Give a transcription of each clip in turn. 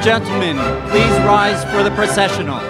gentlemen, please rise for the processional.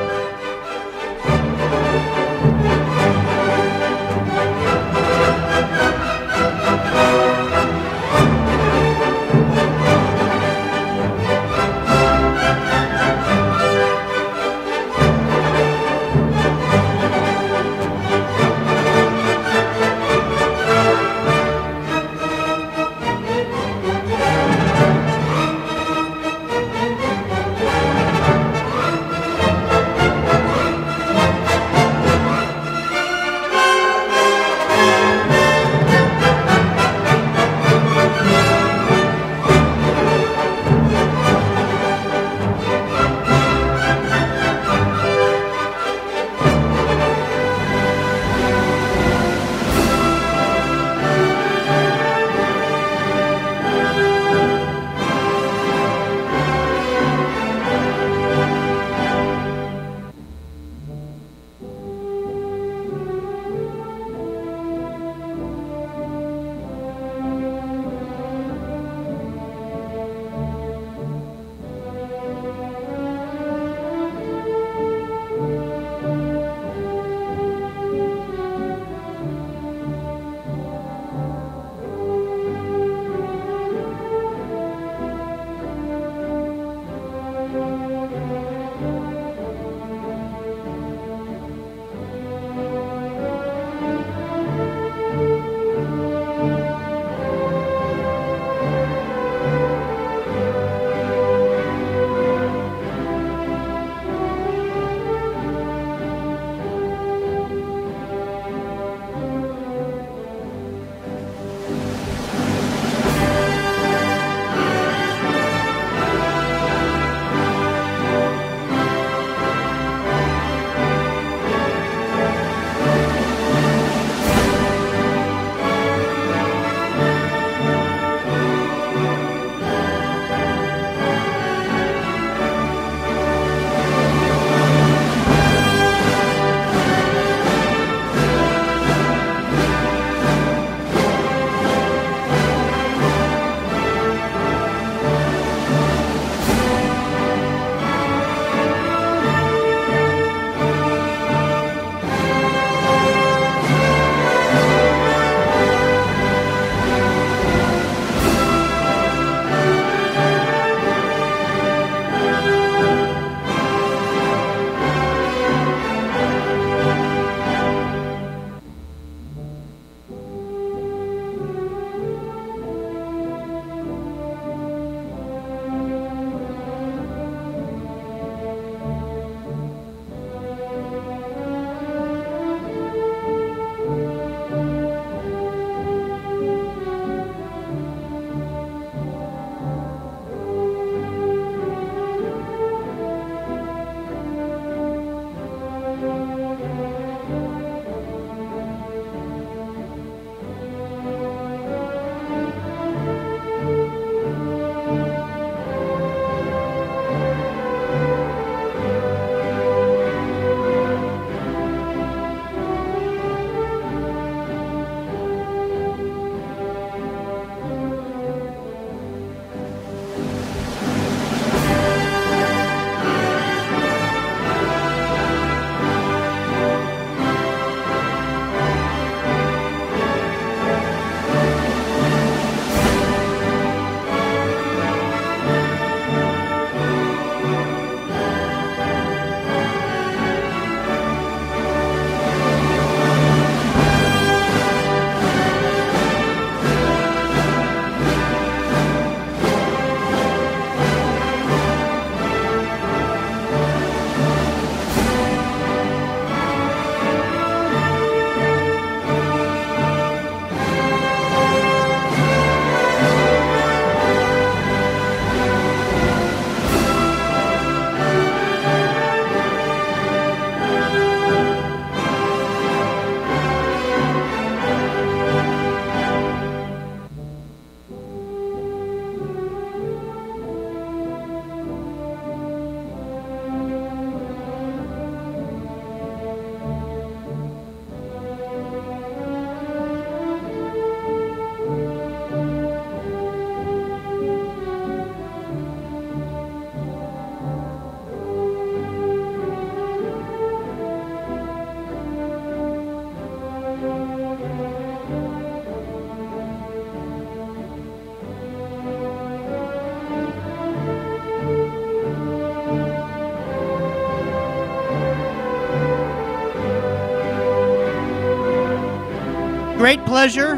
great pleasure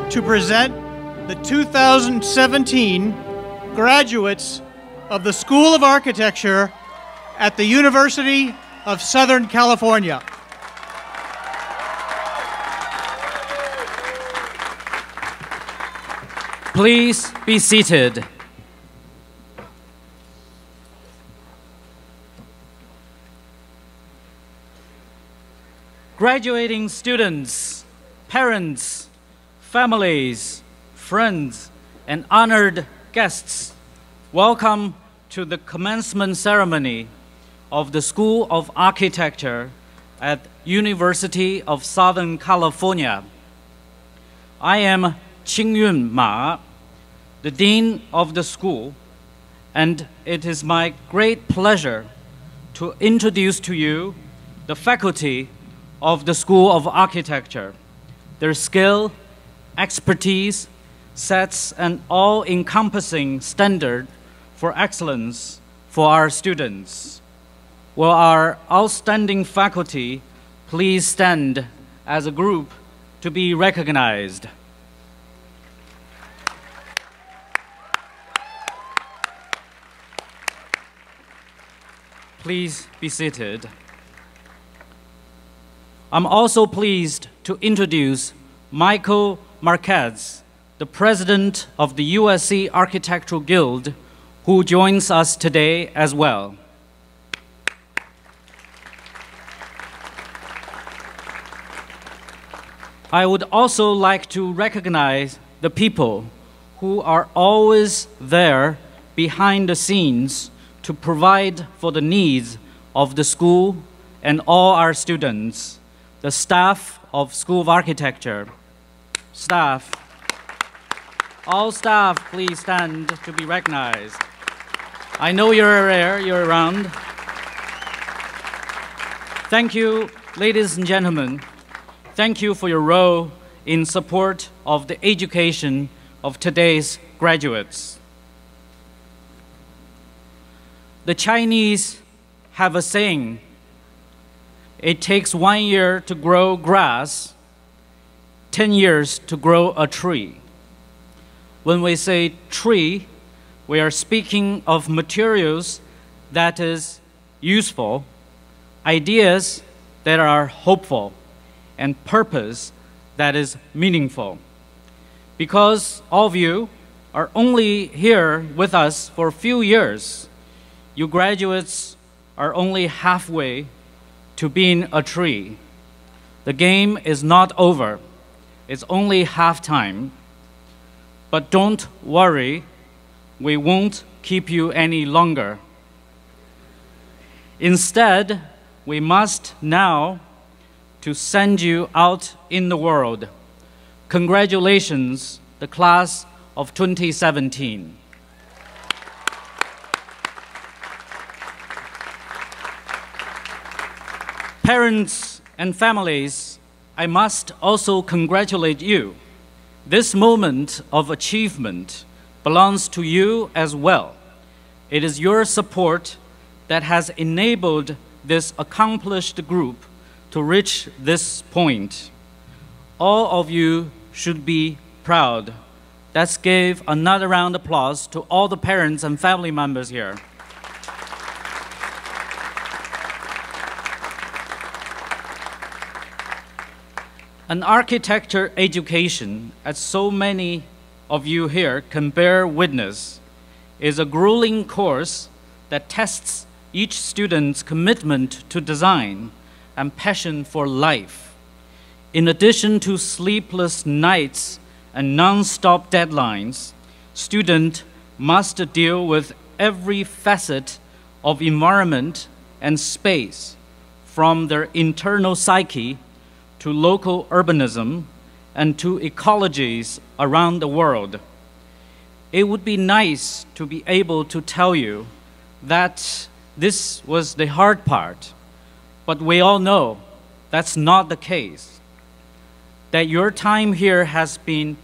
to present the 2017 graduates of the School of Architecture at the University of Southern California. Please be seated. Graduating students, parents, families, friends, and honored guests, welcome to the commencement ceremony of the School of Architecture at University of Southern California. I am Qingyun Ma, the Dean of the school, and it is my great pleasure to introduce to you the faculty of the School of Architecture. Their skill, expertise, sets an all-encompassing standard for excellence for our students. Will our outstanding faculty please stand as a group to be recognized? Please be seated. I'm also pleased to introduce Michael Marquez, the president of the USC Architectural Guild, who joins us today as well. I would also like to recognize the people who are always there behind the scenes to provide for the needs of the school and all our students, the staff of School of Architecture. Staff. All staff, please stand to be recognized. I know you're there, you're around. Thank you, ladies and gentlemen. Thank you for your role in support of the education of today's graduates. The Chinese have a saying, it takes 1 year to grow grass, 10 years to grow a tree. When we say tree, we are speaking of materials that is useful, ideas that are hopeful, and purpose that is meaningful. Because all of you are only here with us for a few years, you graduates are only halfway to being a tree. The game is not over. It's only halftime. But don't worry, we won't keep you any longer. Instead, we must now to send you out in the world. Congratulations, the class of 2017. Parents and families, I must also congratulate you. This moment of achievement belongs to you as well. It is your support that has enabled this accomplished group to reach this point. All of you should be proud. Let's give another round of applause to all the parents and family members here. An architecture education, as so many of you here can bear witness, is a grueling course that tests each student's commitment to design and passion for life. In addition to sleepless nights and non-stop deadlines, students must deal with every facet of environment and space, from their internal psyche to local urbanism and to ecologies around the world. It would be nice to be able to tell you that this was the hard part, but we all know that's not the case. That your time here has been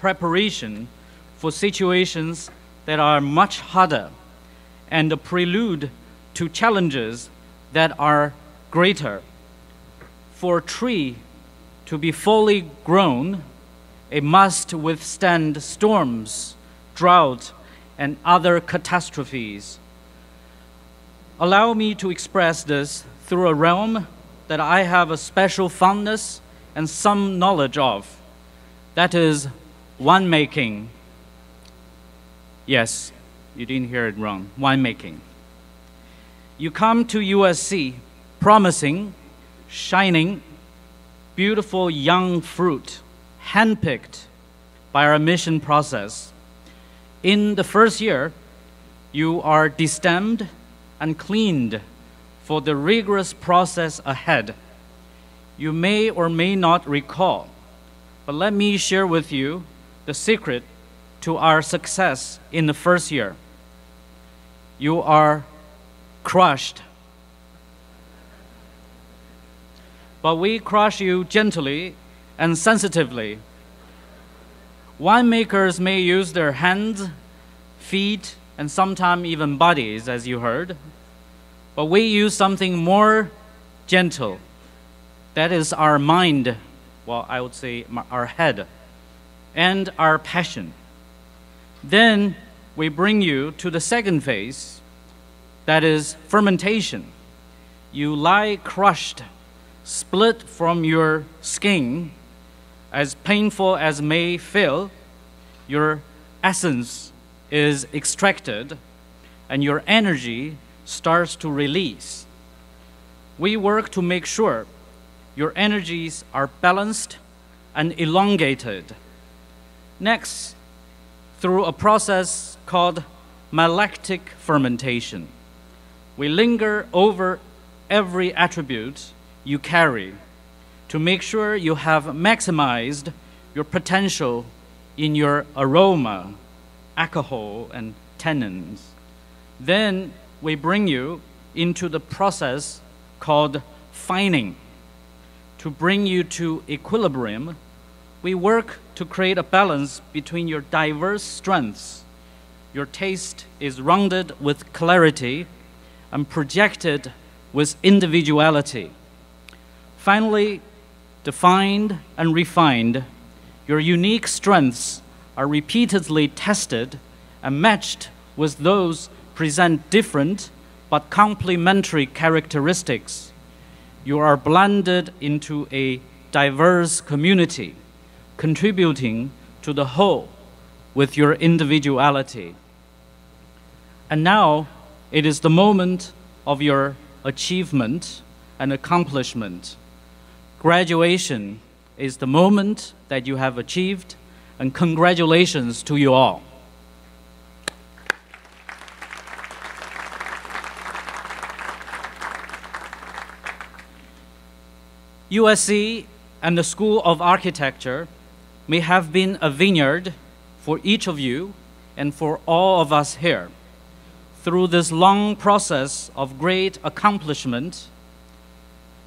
preparation for situations that are much harder and a prelude to challenges that are greater. For a tree To be fully grown, it must withstand storms, drought, and other catastrophes. Allow me to express this through a realm that I have a special fondness and some knowledge of. That is winemaking. Yes, you didn't hear it wrong, winemaking. You come to USC promising, shining, beautiful young fruit, handpicked by our admission process. In the first year, you are destemmed and cleaned for the rigorous process ahead. You may or may not recall, but let me share with you the secret to our success in the first year. You are crushed. But we crush you gently and sensitively. Winemakers may use their hands, feet, and sometimes even bodies, as you heard. But we use something more gentle. That is our mind, well, I would say our head, and our passion. Then we bring you to the second phase, that is fermentation. You lie crushed, split from your skin, as painful as may feel. Your essence is extracted, and your energy starts to release. We work to make sure your energies are balanced and elongated. Next, through a process called malactic fermentation, we linger over every attribute you carry to make sure you have maximized your potential in your aroma, alcohol, and tannins. Then we bring you into the process called fining. To bring you to equilibrium, we work to create a balance between your diverse strengths. Your taste is rounded with clarity and projected with individuality. Finally, defined and refined, your unique strengths are repeatedly tested and matched with those present different but complementary characteristics. You are blended into a diverse community, contributing to the whole with your individuality. And now, it is the moment of your achievement and accomplishment. Graduation is the moment that you have achieved, and congratulations to you all. USC and the School of Architecture may have been a vineyard for each of you and for all of us here. Through this long process of great accomplishment,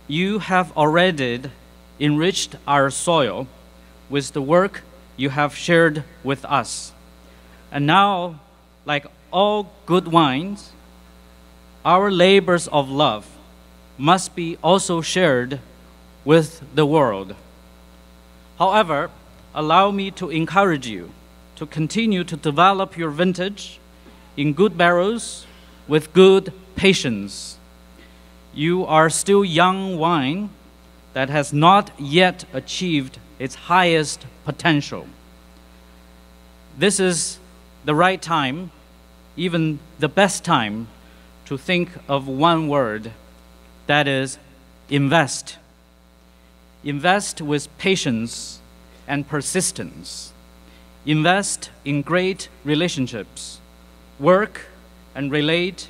you have already enriched our soil with the work you have shared with us. And now, like all good wines, our labors of love must be also shared with the world. However, allow me to encourage you to continue to develop your vintage in good barrels with good patience. You are still young wine that has not yet achieved its highest potential. This is the right time, even the best time, to think of one word, that is invest. Invest with patience and persistence. Invest in great relationships. Work and relate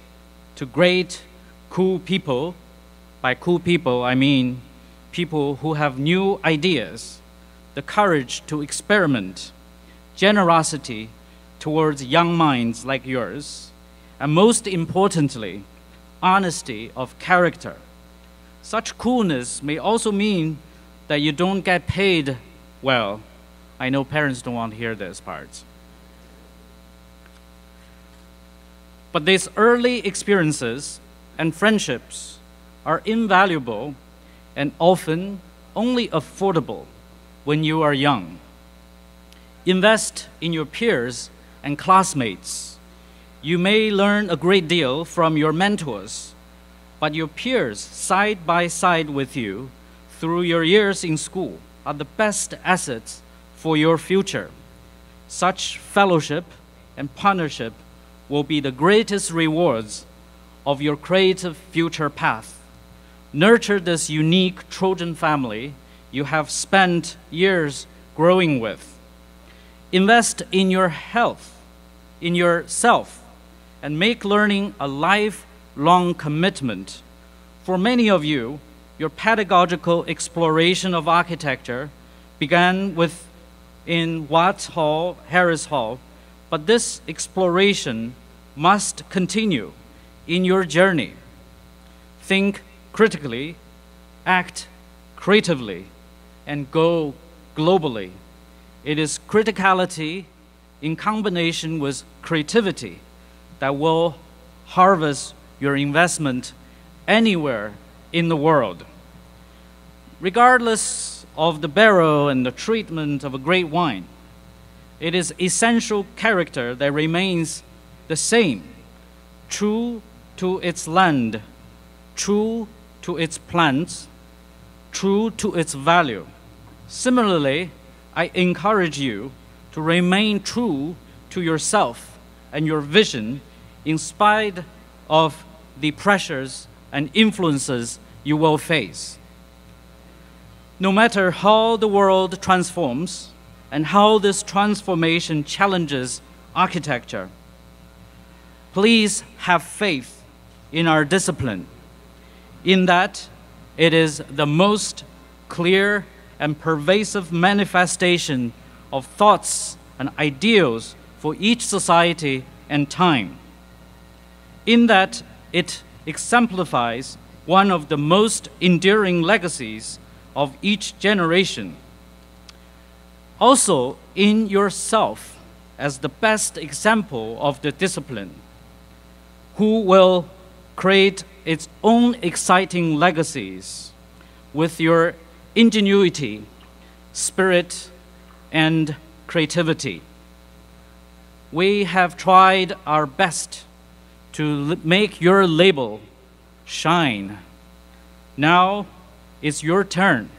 to great, cool people. By cool people, I mean people who have new ideas, the courage to experiment, generosity towards young minds like yours, and most importantly, honesty of character. Such coolness may also mean that you don't get paid well. I know parents don't want to hear this part. But these early experiences and friendships are invaluable and often only affordable when you are young. Invest in your peers and classmates. You may learn a great deal from your mentors, but your peers side by side with you through your years in school are the best assets for your future. Such fellowship and partnership will be the greatest rewards of your creative future path. Nurture this unique Trojan family you have spent years growing with. Invest in your health, in yourself, and make learning a lifelong commitment. For many of you, your pedagogical exploration of architecture began in Watts Hall, Harris Hall, but this exploration must continue in your journey. Think critically, act creatively, and go globally. It is criticality in combination with creativity that will harvest your investment anywhere in the world. Regardless of the barrel and the treatment of a great wine, it is essential character that remains the same, true to its land, true to its plants, true to its value. Similarly, I encourage you to remain true to yourself and your vision in spite of the pressures and influences you will face. No matter how the world transforms and how this transformation challenges architecture, please have faith in our discipline, in that it is the most clear and pervasive manifestation of thoughts and ideals for each society and time, in that it exemplifies one of the most enduring legacies of each generation. Also, in yourself as the best example of the discipline, who will create its own exciting legacies with your ingenuity, spirit, and creativity. We have tried our best to make your label shine. Now it's your turn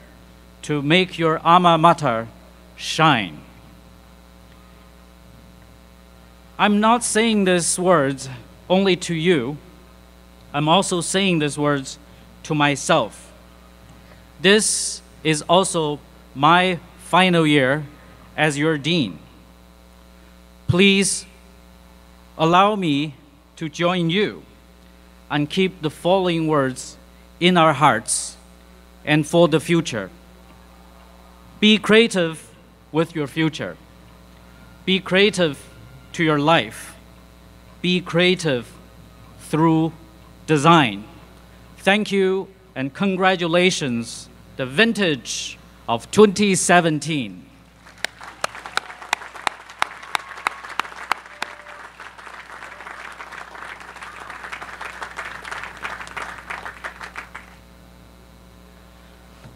to make your alma mater shine. I'm not saying these words only to you. I'm also saying these words to myself. This is also my final year as your dean. Please allow me to join you and keep the following words in our hearts and for the future. Be creative with your future. Be creative to your life. Be creative through design. Thank you and congratulations, the vintage of 2017.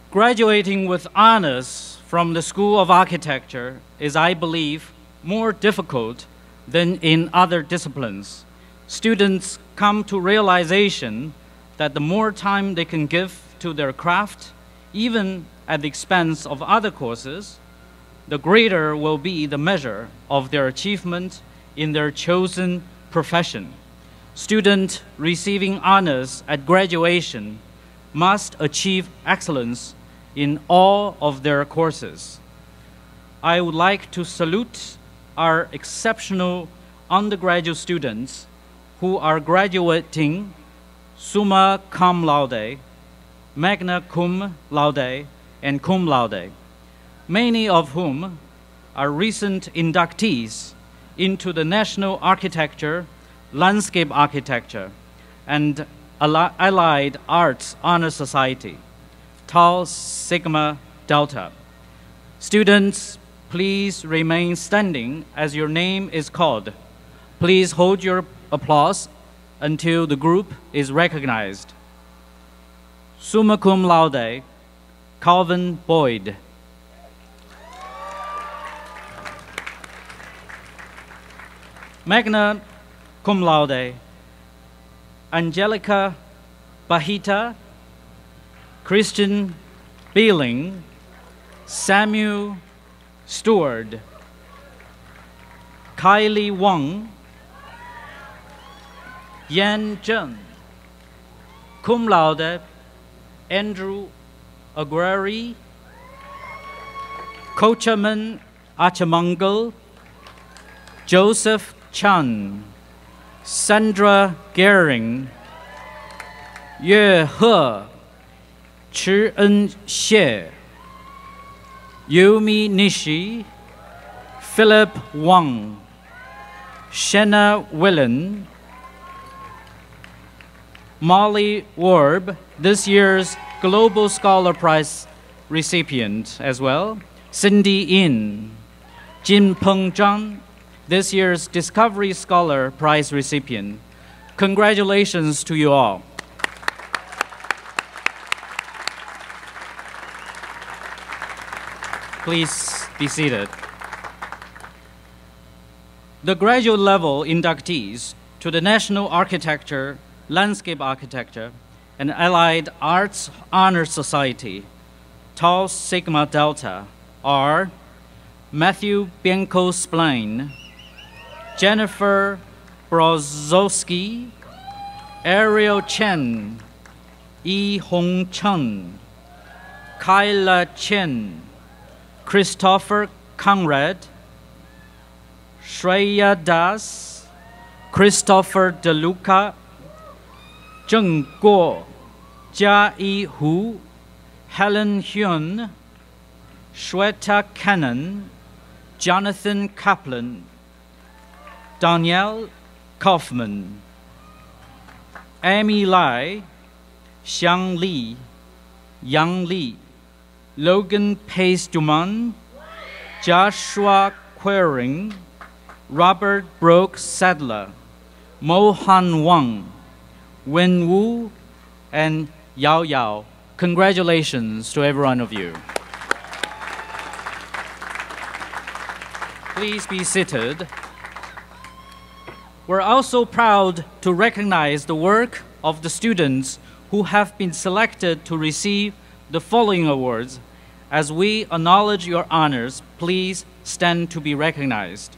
Graduating with honors from the School of Architecture is, I believe, more difficult than in other disciplines. Students come to realization that the more time they can give to their craft, even at the expense of other courses, the greater will be the measure of their achievement in their chosen profession. Students receiving honors at graduation must achieve excellence in all of their courses. I would like to salute our exceptional undergraduate students who are graduating summa cum laude, magna cum laude, and cum laude, many of whom are recent inductees into the National Architecture, Landscape Architecture, and Allied Arts Honor Society, Tau Sigma Delta. Students, please remain standing as your name is called. Please hold your applause until the group is recognized. Summa cum laude, Calvin Boyd. Magna cum laude, Angelica Bahita, Christian Beeling, Samuel Stewart, Kylie Wang, Yan Zheng. Cum laude, Andrew Aguirre, Kochaman Achamangal, Joseph Chan, Sandra Gehring, Yue He, Chi En Xie, Yumi Nishi, Philip Wang, Shenna Willen, Molly Warb, this year's Global Scholar Prize recipient as well, Cindy In, Jin Peng Zhang, this year's Discovery Scholar Prize recipient. Congratulations to you all. Please be seated. The graduate level inductees to the National Architecture, Landscape Architecture, and Allied Arts Honor Society, Tau Sigma Delta, are Matthew Bianco Splain, Jennifer Brozowski, Ariel Chen, Yi Hong Chen, Kyla Chen, Christopher Conrad, Shreya Das, Christopher DeLuca, Zheng Guo, Jia Yi Hu, Helen Hyun, Shweta Cannon, Jonathan Kaplan, Danielle Kaufman, Amy Lai, Xiang Li, Yang Li, Logan Pace Duman, Joshua Quering, Robert Brook Sadler, Mohan Wang, Wen Wu, and Yao Yao. Congratulations to every one of you. Please be seated. We're also proud to recognize the work of the students who have been selected to receive the following awards. As we acknowledge your honors, please stand to be recognized.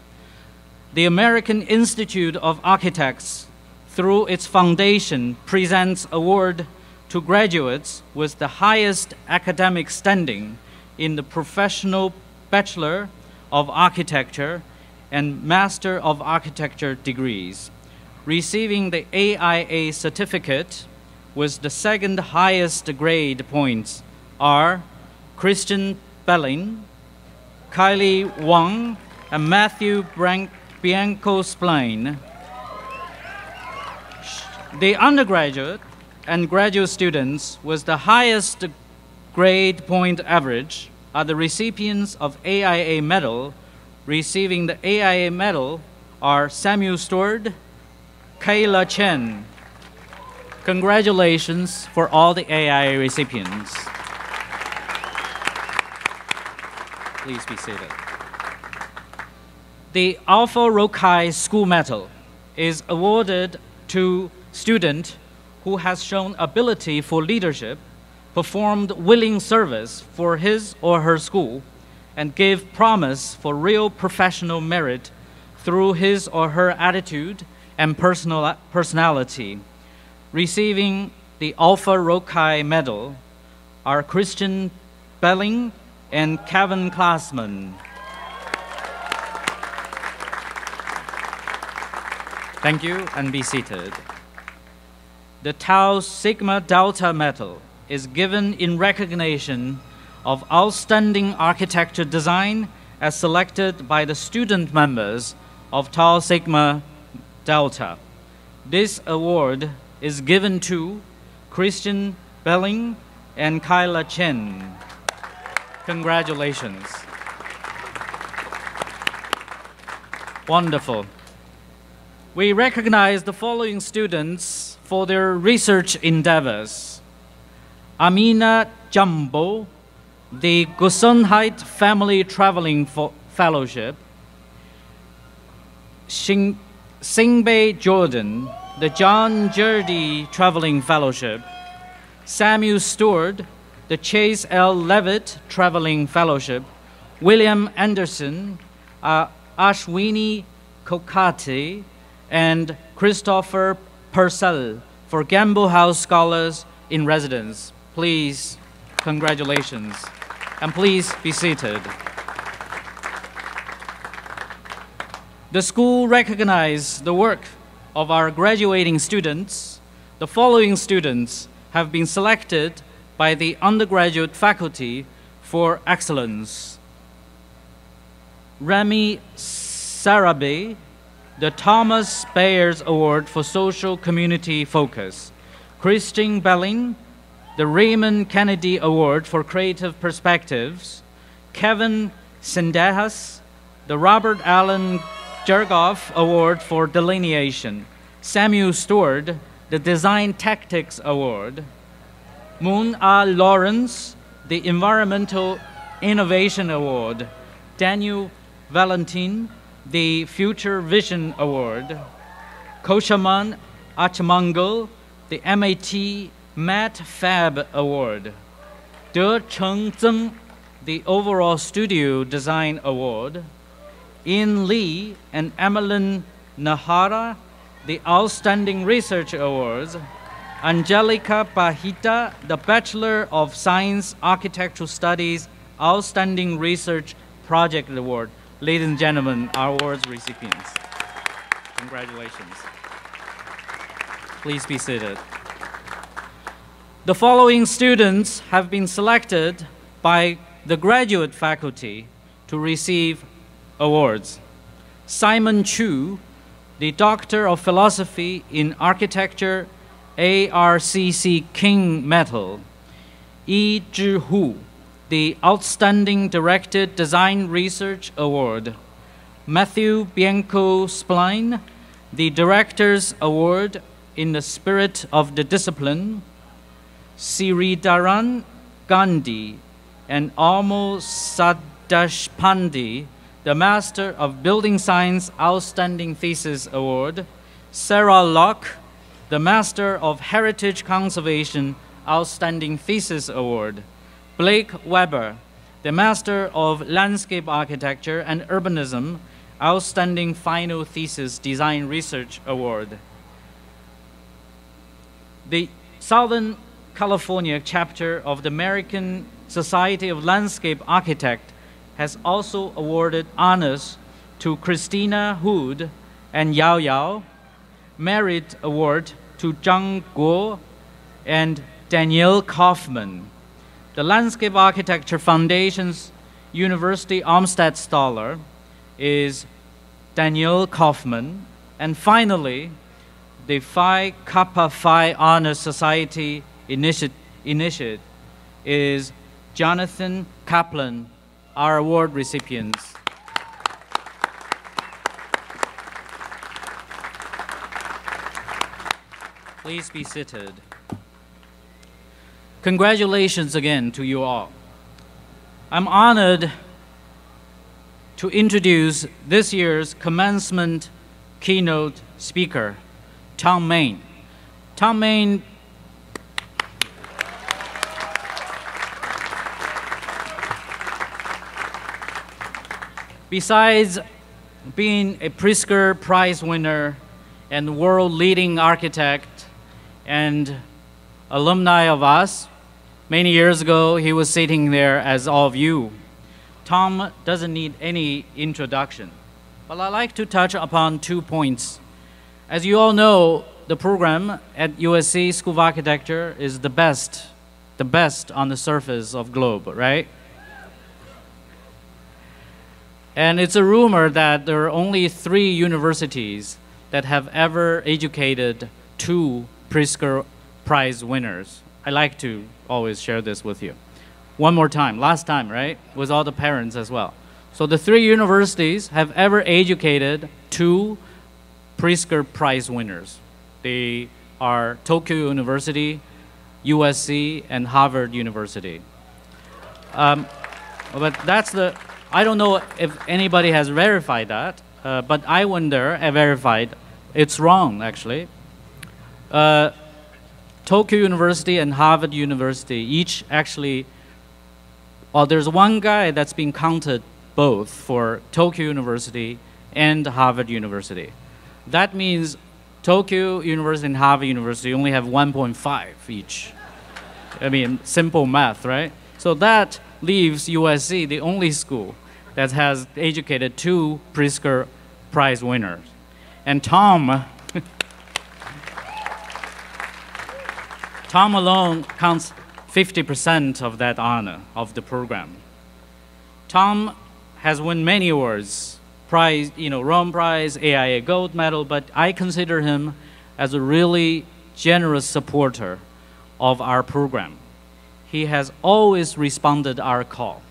The American Institute of Architects, through its foundation, presents award to graduates with the highest academic standing in the professional Bachelor of Architecture and Master of Architecture degrees. Receiving the AIA certificate with the second highest grade points are Christian Belling, Kylie Wang, and Matthew Bianco Splain. The undergraduate and graduate students with the highest grade point average are the recipients of AIA medal. Receiving the AIA medal are Samuel Stewart, Kayla Chen. Congratulations for all the AIA recipients. Please be seated. The Alpha Rokai School Medal is awarded to student who has shown ability for leadership, performed willing service for his or her school, and gave promise for real professional merit through his or her attitude and personality. Receiving the Alpha Rokai Medal are Christian Belling and Kevin Klassman. Thank you, and be seated. The Tau Sigma Delta Medal is given in recognition of outstanding architecture design as selected by the student members of Tau Sigma Delta. This award is given to Christian Belling and Kyla Chen. Congratulations. Wonderful. We recognize the following students for their research endeavors: Amina Jambo, the Gesundheit Family Traveling Fellowship, Singbei Jordan, the John Jurdy Traveling Fellowship, Samuel Stewart, the Chase L. Levitt Traveling Fellowship, William Anderson, Ashwini Kokate, and Christopher Purcell for Gamble House Scholars in Residence. Please, congratulations. And please be seated. The school recognizes the work of our graduating students. The following students have been selected by the undergraduate faculty for excellence. Remy Sarabe, the Thomas Bayers Award for Social Community Focus. Christine Belling, the Raymond Kennedy Award for Creative Perspectives. Kevin Sendejas, the Robert Allen Jergoff Award for Delineation. Samuel Stewart, the Design Tactics Award. Moon A. Lawrence, the Environmental Innovation Award. Daniel Valentin, the Future Vision Award. Koshaman Achmangal, the MAT Matt Fab Award. De Cheng Zeng, the Overall Studio Design Award. Ian Lee and Emmeline Nahara, the Outstanding Research Awards. Angelica Pahita, the Bachelor of Science Architectural Studies Outstanding Research Project Award. Ladies and gentlemen, our awards recipients. Congratulations. Please be seated. The following students have been selected by the graduate faculty to receive awards. Simon Chu, the Doctor of Philosophy in Architecture, ARCC King Medal. Yi Zhi Hu, the Outstanding Directed Design Research Award. Matthew Bianco Spline, the Director's Award in the Spirit of the Discipline. Sridharan Gandhi and Amo Sadashpande, the Master of Building Science Outstanding Thesis Award. Sarah Locke, the Master of Heritage Conservation Outstanding Thesis Award. Blake Weber, the Master of Landscape Architecture and Urbanism Outstanding Final Thesis Design Research Award. The Southern California chapter of the American Society of Landscape Architects has also awarded honors to Christina Hood and Yao Yao, Merit Award to Zhang Guo and Danielle Kaufman. The Landscape Architecture Foundation's University Olmsted Scholar is Danielle Kaufman. And finally, the Phi Kappa Phi Honor Society initiate is Jonathan Kaplan, our award recipients. Please be seated. Congratulations again to you all. I'm honored to introduce this year's commencement keynote speaker, Thom Mayne. Thom Mayne besides being a Pritzker Prize winner and world-leading architect and alumni of us, many years ago he was sitting there as all of you. Thom doesn't need any introduction, but I'd like to touch upon 2 points. As you all know, the program at USC School of Architecture is the best on the surface of globe, right? And it's a rumor that there are only 3 universities that have ever educated 2 Pritzker Prize winners. I like to always share this with you. One more time, last time, right? With all the parents as well. So the 3 universities have ever educated 2 Pritzker Prize winners. They are Tokyo University, USC, and Harvard University. But that's the, I don't know if anybody has verified that, but I wonder, I verified, it's wrong actually. Tokyo University and Harvard University each actually, there's one guy that's been counted both for Tokyo University and Harvard University. That means Tokyo University and Harvard University only have 1.5 each. I mean, simple math, right? So that leaves USC the only school that has educated 2 Pritzker Prize winners. And Thom alone counts 50% of that honor of the program. Thom has won many awards, prize, Rome Prize, AIA Gold Medal, but I consider him as a really generous supporter of our program. He has always responded our call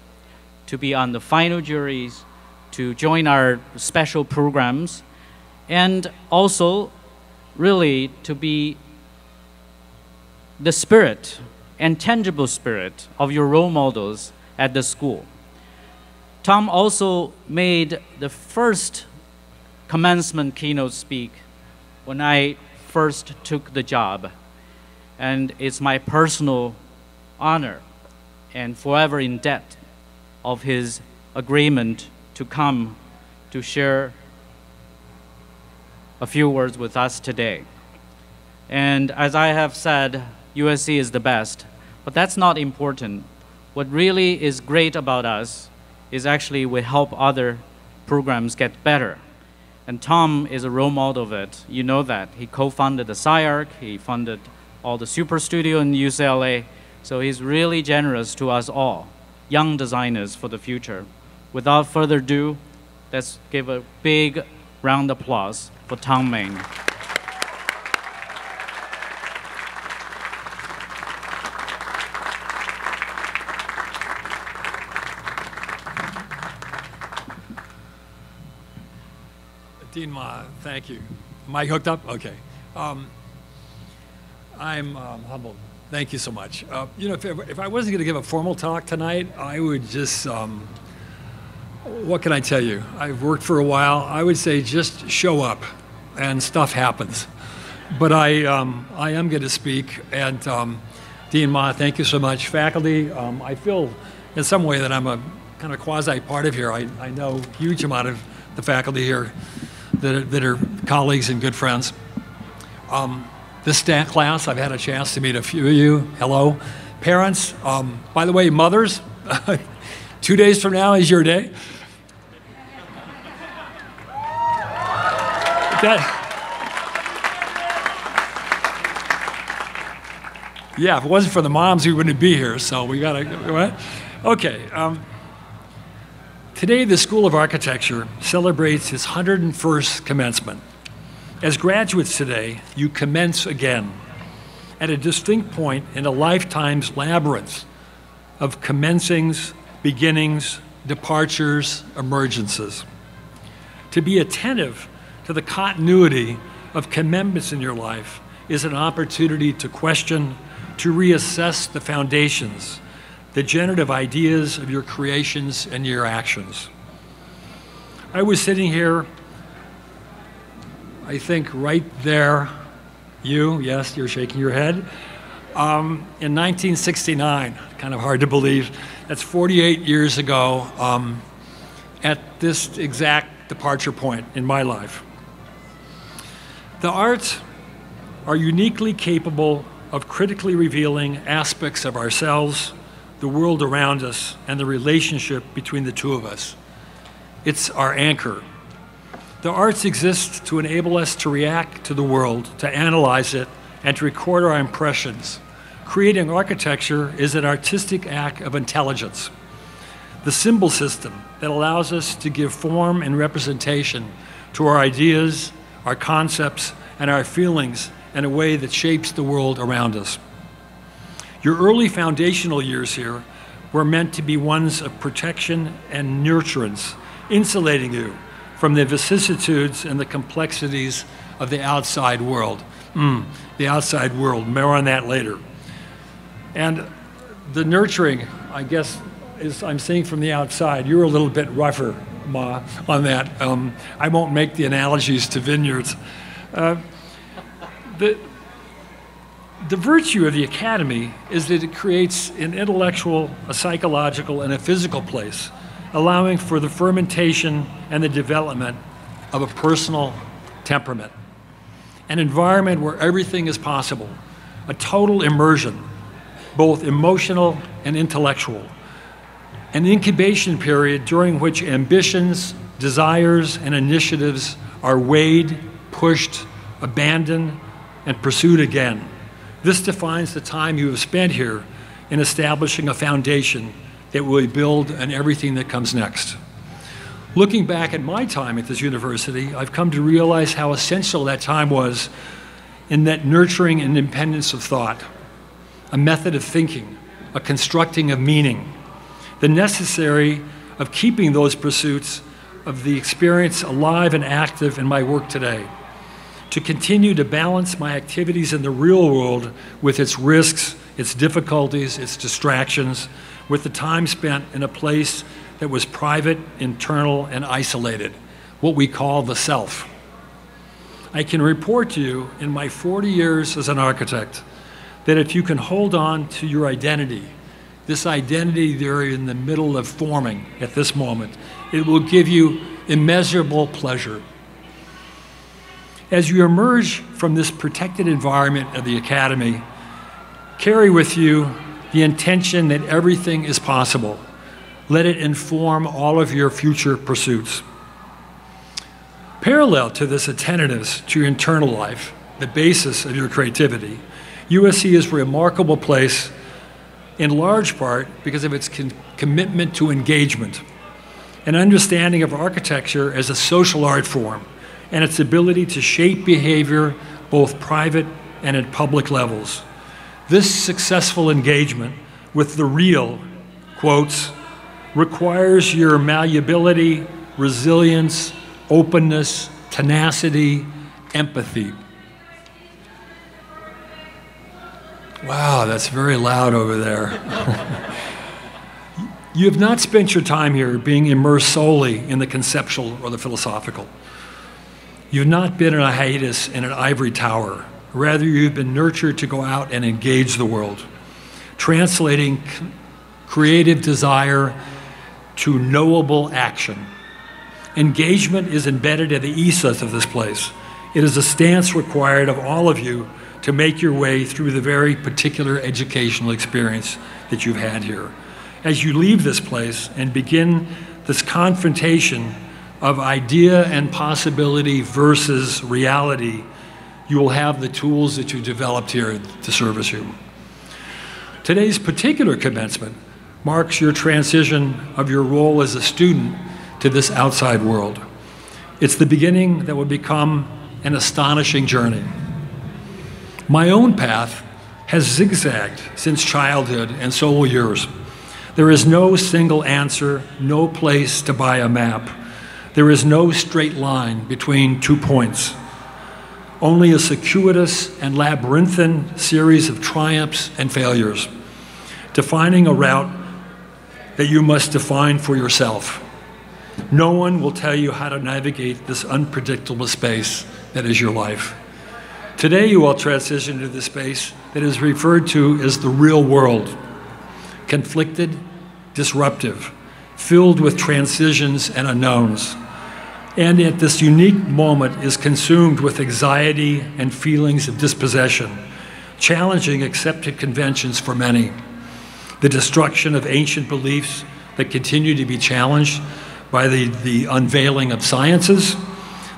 to be on the final juries, to join our special programs, and also really to be the spirit and tangible spirit of your role models at the school. Thom also made the first commencement keynote speak when I first took the job. And it's my personal honor and forever in debt of his agreement to come to share a few words with us today. And as I have said, USC is the best, but that's not important. What really is great about us is actually we help other programs get better. And Thom is a role model of it. You know that. He co-founded the SciArc, he funded all the Super Studio in UCLA, so he's really generous to us all, young designers for the future. Without further ado, let's give a big round of applause for Thom Mayne. Dean Ma, thank you. Mic hooked up? Okay. I'm humbled. Thank you so much. If I wasn't going to give a formal talk tonight, I would just, what can I tell you? I've worked for a while. I would say just show up and stuff happens. But I am going to speak. And Dean Ma, thank you so much. Faculty, I feel in some way that I'm a kind of quasi part of here. I know a huge amount of the faculty here that are colleagues and good friends. This class, I've had a chance to meet a few of you. Hello. Parents, by the way, mothers, 2 days from now is your day. Yeah, if it wasn't for the moms, we wouldn't be here, so we gotta, what? Okay. Today, the School of Architecture celebrates its 101st commencement. As graduates today, you commence again at a distinct point in a lifetime's labyrinth of commencings, beginnings, departures, emergences. To be attentive to the continuity of commencements in your life is an opportunity to question, to reassess the foundations, the generative ideas of your creations and your actions. I was sitting here, I think right there, yes, you're shaking your head, in 1969, kind of hard to believe. That's 48 years ago at this exact departure point in my life. The arts are uniquely capable of critically revealing aspects of ourselves, the world around us, and the relationship between the two of us. It's our anchor. The arts exist to enable us to react to the world, to analyze it, and to record our impressions. Creating architecture is an artistic act of intelligence. The symbol system that allows us to give form and representation to our ideas, our concepts, and our feelings in a way that shapes the world around us. Your early foundational years here were meant to be ones of protection and nurturance, insulating you from the vicissitudes and the complexities of the outside world. The outside world, more on that later. And the nurturing, I guess, as I'm seeing from the outside, you're a little bit rougher, Ma, on that. I won't make the analogies to vineyards. The virtue of the academy is that it creates an intellectual, a psychological, and a physical place, allowing for the fermentation and the development of a personal temperament. An environment where everything is possible, a total immersion, both emotional and intellectual. An incubation period during which ambitions, desires, and initiatives are weighed, pushed, abandoned, and pursued again. This defines the time you have spent here in establishing a foundation that will build on everything that comes next. Looking back at my time at this university, I've come to realize how essential that time was in that nurturing and independence of thought, a method of thinking, a constructing of meaning, the necessary of keeping those pursuits of the experience alive and active in my work today, to continue to balance my activities in the real world with its risks, its difficulties, its distractions, with the time spent in a place that was private, internal, and isolated, what we call the self. I can report to you in my 40 years as an architect that if you can hold on to your identity, this identity they're in the middle of forming at this moment, it will give you immeasurable pleasure. As you emerge from this protected environment of the academy, carry with you the intention that everything is possible. Let it inform all of your future pursuits. Parallel to this attentiveness to your internal life, the basis of your creativity, USC is a remarkable place in large part because of its commitment to engagement, an understanding of architecture as a social art form, and its ability to shape behavior both private and at public levels. This successful engagement with the real, quotes, requires your malleability, resilience, openness, tenacity, empathy. Wow, that's very loud over there. You have not spent your time here being immersed solely in the conceptual or the philosophical. You've not been in a hiatus in an ivory tower. Rather, you've been nurtured to go out and engage the world, translating creative desire to knowable action. Engagement is embedded in the ethos of this place. It is a stance required of all of you to make your way through the very particular educational experience that you've had here. As you leave this place and begin this confrontation of idea and possibility versus reality, you will have the tools that you developed here to service you. Today's particular commencement marks your transition of your role as a student to this outside world. It's the beginning that will become an astonishing journey. My own path has zigzagged since childhood, and so will yours. There is no single answer, no place to buy a map. There is no straight line between 2 points. Only a circuitous and labyrinthine series of triumphs and failures, defining a route that you must define for yourself. No one will tell you how to navigate this unpredictable space that is your life. Today you will transition to the space that is referred to as the real world, conflicted, disruptive, filled with transitions and unknowns, and at this unique moment is consumed with anxiety and feelings of dispossession, challenging accepted conventions for many, the destruction of ancient beliefs that continue to be challenged by the unveiling of sciences,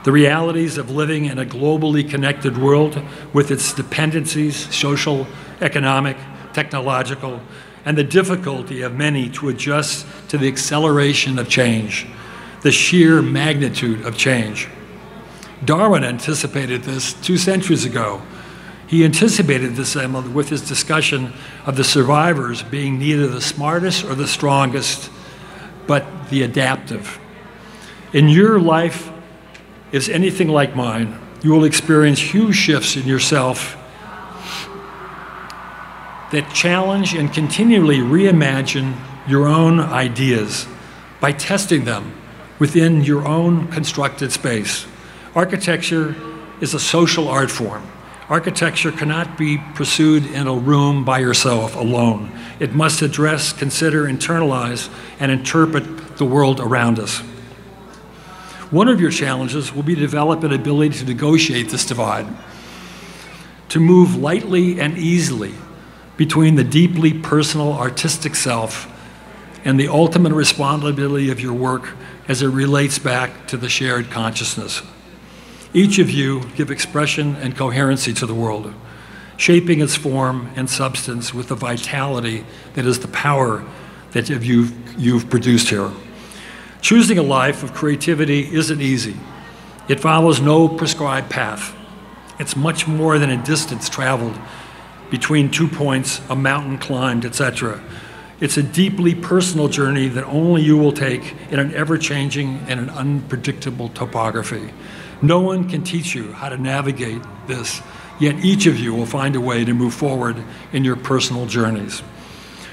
the realities of living in a globally connected world with its dependencies, social, economic, technological, and the difficulty of many to adjust to the acceleration of change, the sheer magnitude of change. Darwin anticipated this 2 centuries ago. He anticipated this with his discussion of the survivors being neither the smartest or the strongest, but the adaptive. In your life, if anything like mine, you will experience huge shifts in yourself that challenge and continually reimagine your own ideas by testing them within your own constructed space. Architecture is a social art form. Architecture cannot be pursued in a room by yourself alone. It must address, consider, internalize, and interpret the world around us. One of your challenges will be to develop an ability to negotiate this divide, to move lightly and easily between the deeply personal artistic self and the ultimate responsibility of your work as it relates back to the shared consciousness. Each of you give expression and coherency to the world, shaping its form and substance with the vitality that is the power that you've produced here. Choosing a life of creativity isn't easy. It follows no prescribed path. It's much more than a distance traveled between 2 points, a mountain climbed, etc. It's a deeply personal journey that only you will take in an ever-changing and an unpredictable topography. No one can teach you how to navigate this, yet each of you will find a way to move forward in your personal journeys.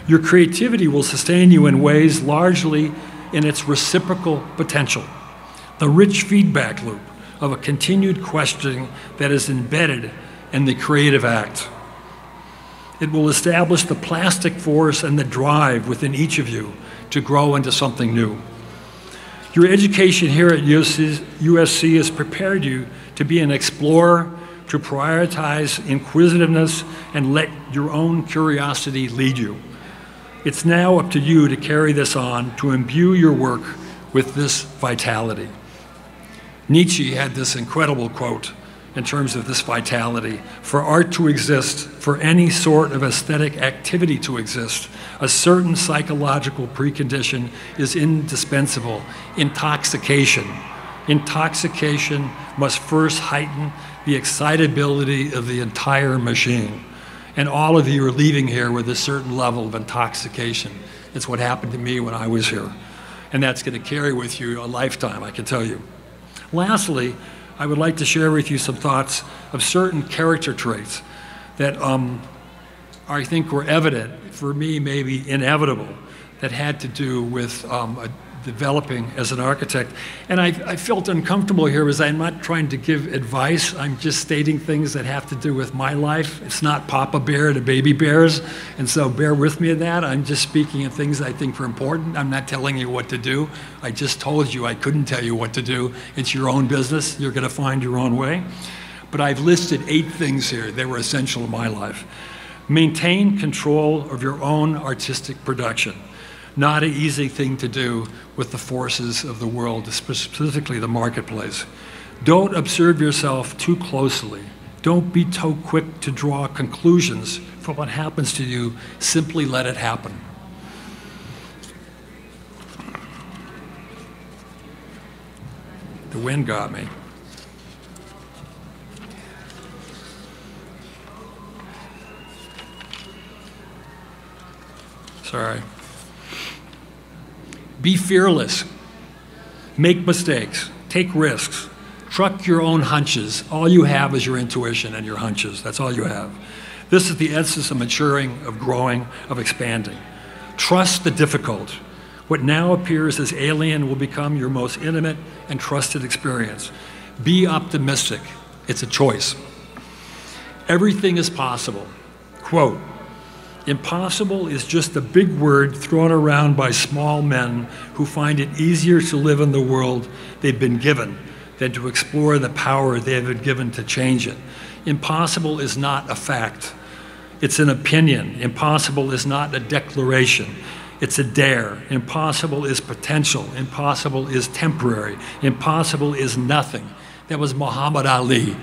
Your creativity will sustain you in ways largely in its reciprocal potential, the rich feedback loop of a continued questioning that is embedded in the creative act. It will establish the plastic force and the drive within each of you to grow into something new. Your education here at USC has prepared you to be an explorer, to prioritize inquisitiveness, and let your own curiosity lead you. It's now up to you to carry this on, to imbue your work with this vitality. Nietzsche had this incredible quote in terms of this vitality. For art to exist, for any sort of aesthetic activity to exist, a certain psychological precondition is indispensable: intoxication. Intoxication must first heighten the excitability of the entire machine. And all of you are leaving here with a certain level of intoxication. It's what happened to me when I was here. And that's going to carry with you a lifetime, I can tell you. Lastly, I would like to share with you some thoughts of certain character traits that I think were evident, for me maybe inevitable, that had to do with developing as an architect. And I felt uncomfortable here because I'm not trying to give advice. I'm just stating things that have to do with my life. It's not Papa Bear to baby bears, and so bear with me in that. I'm just speaking of things I think are important. I'm not telling you what to do. I just told you I couldn't tell you what to do. It's your own business. You're going to find your own way. But I've listed 8 things here that were essential in my life. Maintain control of your own artistic production. Not an easy thing to do with the forces of the world, specifically the marketplace. Don't observe yourself too closely. Don't be too quick to draw conclusions from what happens to you. Simply let it happen. The wind got me. Sorry. Be fearless. Make mistakes. Take risks. Truck your own hunches. All you have is your intuition and your hunches. That's all you have. This is the essence of maturing, of growing, of expanding. Trust the difficult. What now appears as alien will become your most intimate and trusted experience. Be optimistic. It's a choice. Everything is possible. Quote, impossible is just a big word thrown around by small men who find it easier to live in the world they've been given than to explore the power they have been given to change it. Impossible is not a fact. It's an opinion. Impossible is not a declaration. It's a dare. Impossible is potential. Impossible is temporary. Impossible is nothing. That was Muhammad Ali,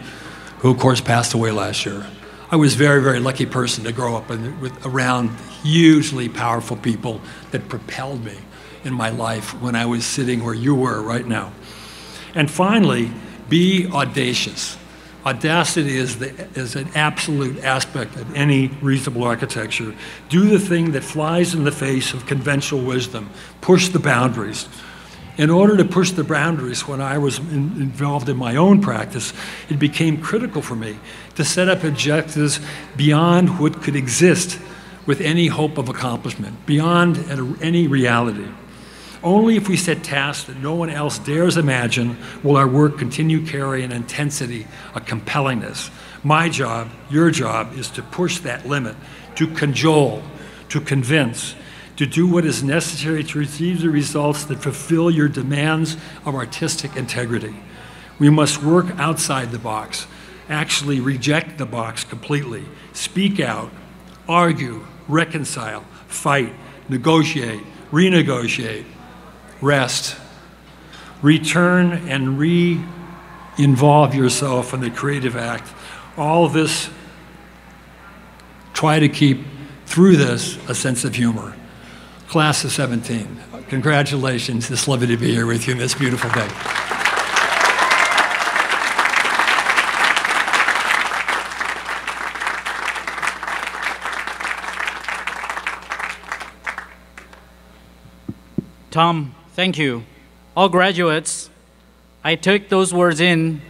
who of course passed away last year. I was a very, very lucky person to grow up around hugely powerful people that propelled me in my life when I was sitting where you were right now. And finally, be audacious. Audacity is an absolute aspect of any reasonable architecture. Do the thing that flies in the face of conventional wisdom. Push the boundaries. In order to push the boundaries, when I was involved in my own practice, it became critical for me to set up objectives beyond what could exist with any hope of accomplishment, beyond any reality. Only if we set tasks that no one else dares imagine will our work continue carrying an intensity, a compellingness. My job, your job, is to push that limit, to cajole, to convince, to do what is necessary to achieve the results that fulfill your demands of artistic integrity. We must work outside the box, actually reject the box completely, speak out, argue, reconcile, fight, negotiate, renegotiate, rest, return and re-involve yourself in the creative act. All this, try to keep through this a sense of humor. Class of 17, congratulations. It's lovely to be here with you on this beautiful day. Thom, thank you. All graduates, I took those words in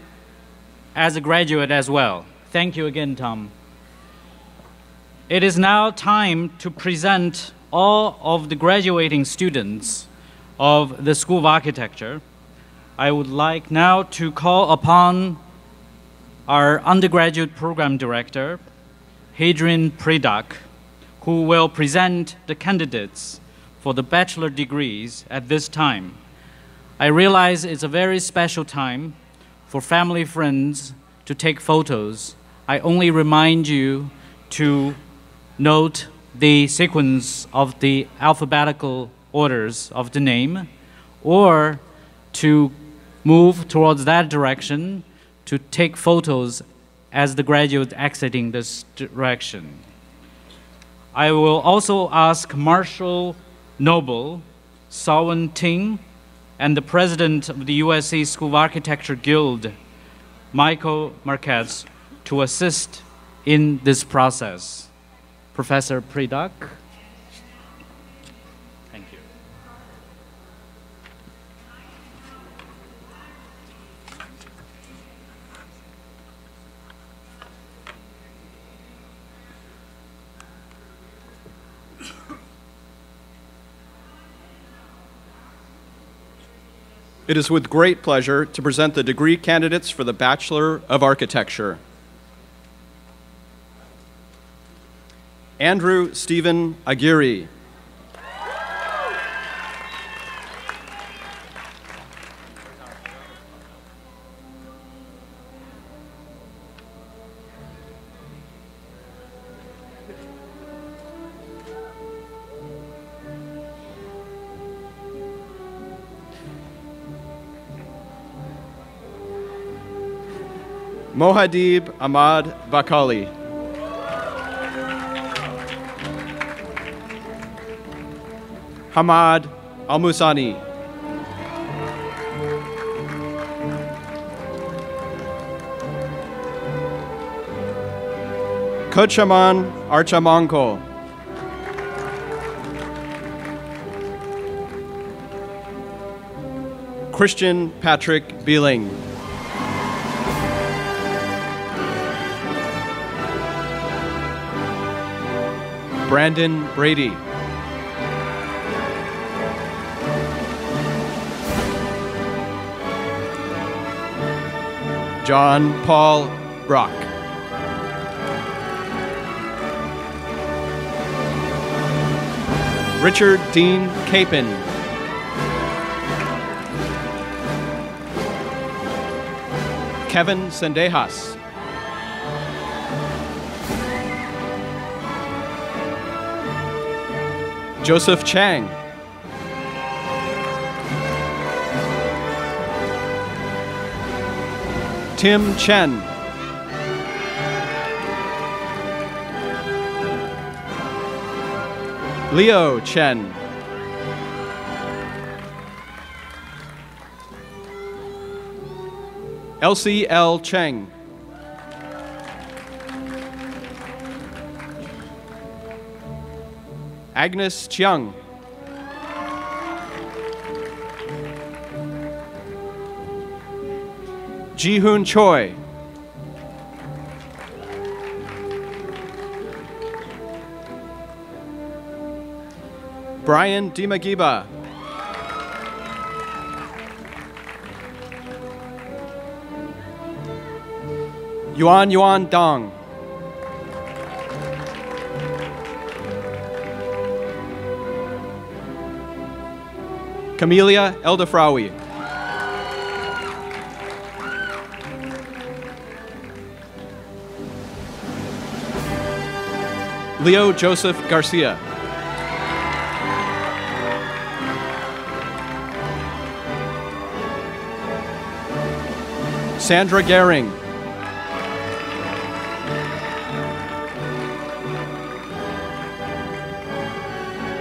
as a graduate as well. Thank you again, Thom. It is now time to present all of the graduating students of the School of Architecture. I would like now to call upon our undergraduate program director, Hadrian Predak, who will present the candidates for the bachelor degrees at this time. I realize it's a very special time for family friends to take photos. I only remind you to note the sequence of the alphabetical orders of the name, or to move towards that direction to take photos as the graduate exiting this direction. I will also ask Marshall Noble, Sawan Ting, and the president of the USC School of Architecture Guild, Michael Marquez, to assist in this process. Professor Predak. Thank you. It is with great pleasure to present the degree candidates for the Bachelor of Architecture. Andrew Stephen Aguirre. Mohadib Ahmad Bakali. Hamad Al-Musani. Kochaman Archamanko. Christian Patrick Beeling. Brandon Brady. John Paul Brock. Richard Dean Capon. Kevin Sendejas. Joseph Chang. Tim Chen. Leo Chen. Elsie L. Cheng. Agnes Chiang. Ji-Hoon Choi. Brian Dimagiba. Yuan Dong. Camelia Eldafrawi. Leo Joseph Garcia. Sandra Gehring.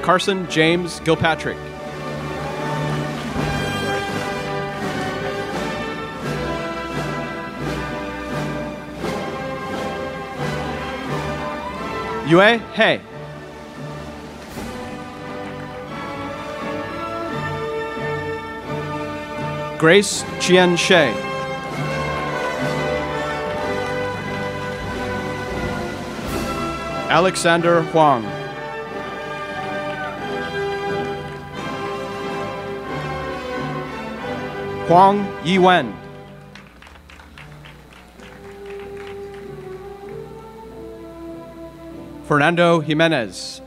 Carson James Gilpatrick. Yue He. Grace Chien She. Alexander Huang. Huang Yiwen. Fernando Jimenez.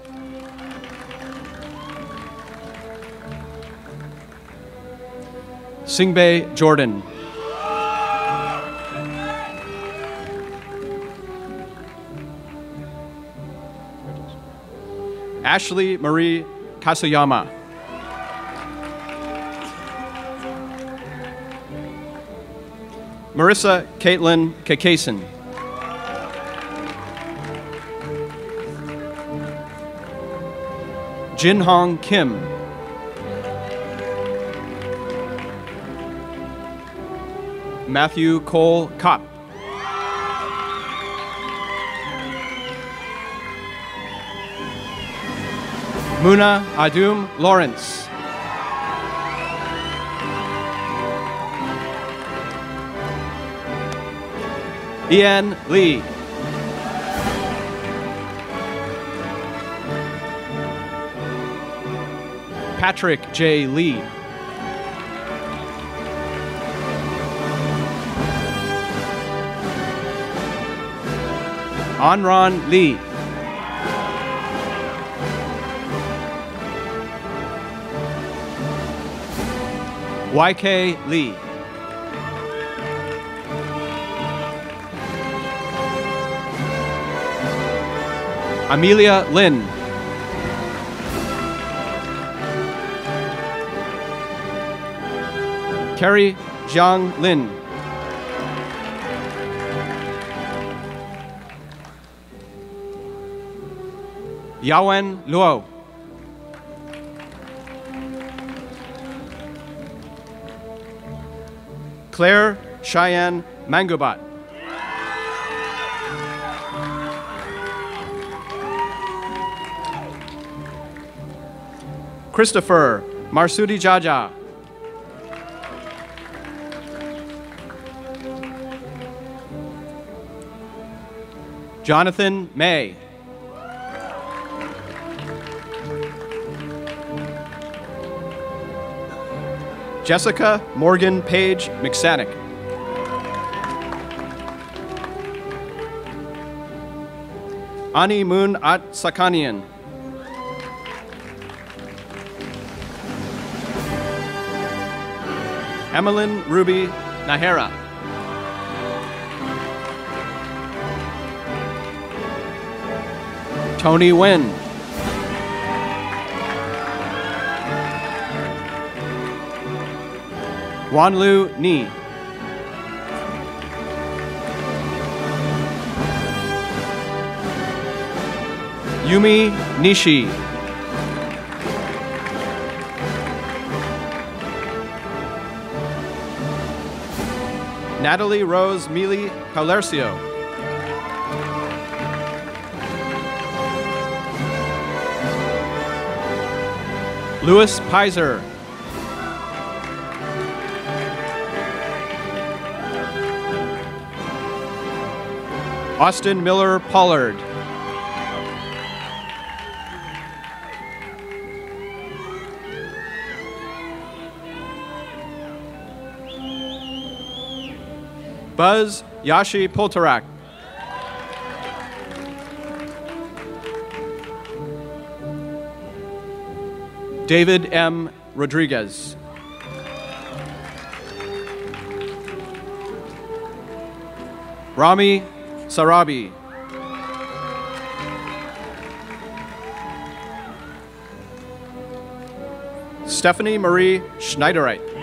Singbae Jordan. Ashley Marie Kasuyama. Marissa Caitlin Kakason. Jin Hong Kim. Matthew Cole Kopp. Muna Adum Lawrence. Ian Lee. Patrick J. Lee. Anran Lee. YK Lee. Amelia Lin. Carrie Jiang Lin. Yawen Luo. Claire Cheyenne Mangobat. Christopher Marsudi Jaja. Jonathan May. Jessica Morgan Page McSannick. Ani Moon At Sakanian. Emmeline Ruby Nahera. Tony Nguyen. Wanlu Ni. Yumi Nishi. Natalie Rose Mili Colercio. Louis Pizer. Austin Miller Pollard. Buzz Yashi Poltorak. David M. Rodriguez. Rami Sarabi. Stephanie Marie Schneiderite.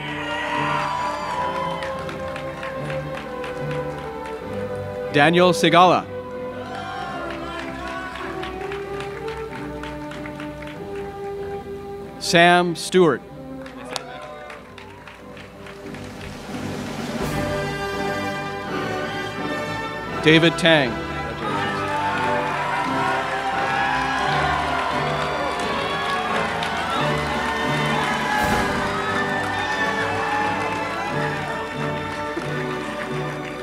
Daniel Segala. Sam Stewart. David Tang.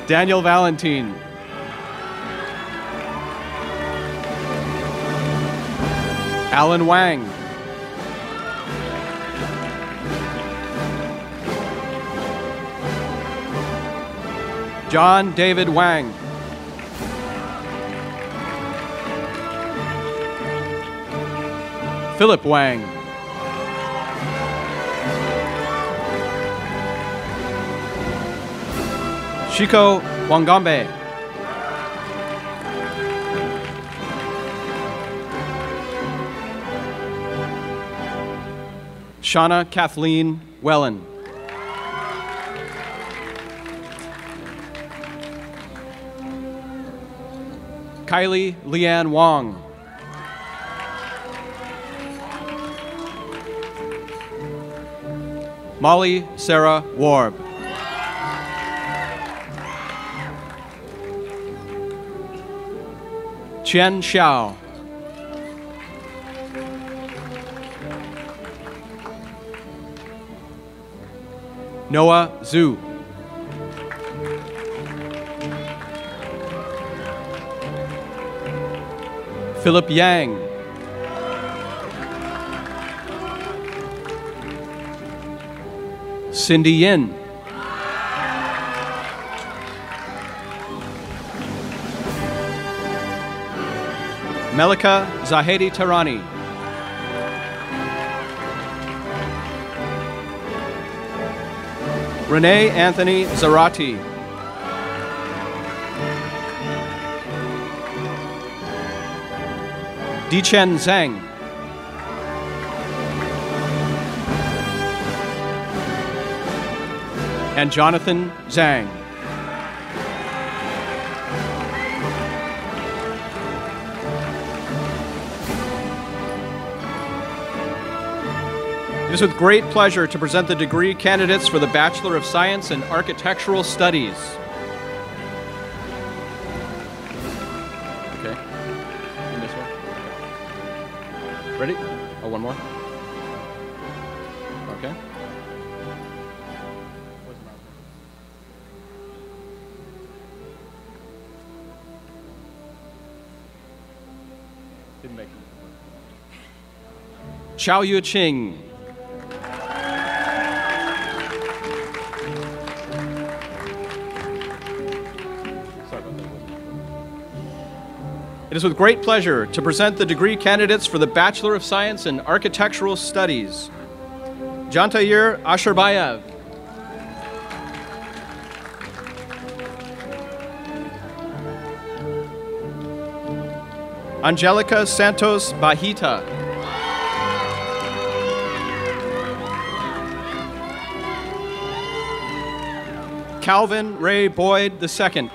Daniel Valentine. Alan Wang. John David Wang. Philip Wang. Shiko Wangambe. Shauna Kathleen Wellen. Kylie Leanne Wong. Molly Sarah Warb. Chen Xiao. Noah Zhu. Philip Yang. Cindy Yin. Melika Zahedi Tarani. Renee Anthony Zarati. Dichen Zhang. And Jonathan Zhang. It is with great pleasure to present the degree candidates for the Bachelor of Science in Architectural Studies. Okay. And this one. Ready? Oh, one more. Okay. Didn't make it. Chao Yu Ching. It is with great pleasure to present the degree candidates for the Bachelor of Science in Architectural Studies. Jantayir Asherbayev. Angelica Santos Bahita. Calvin Ray Boyd II.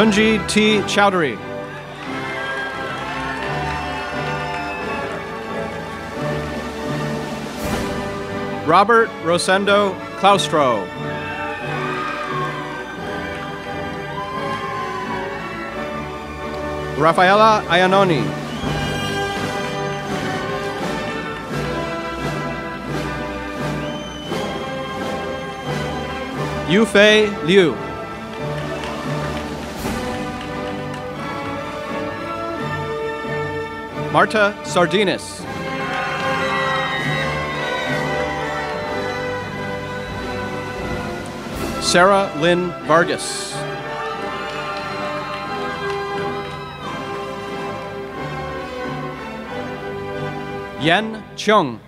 Tunji T. Chowdhury. Robert Rosendo Claustro. Rafaela Ayanoni. Yufei Liu. Marta Sardinas. Sarah Lynn Vargas. Yen Chung.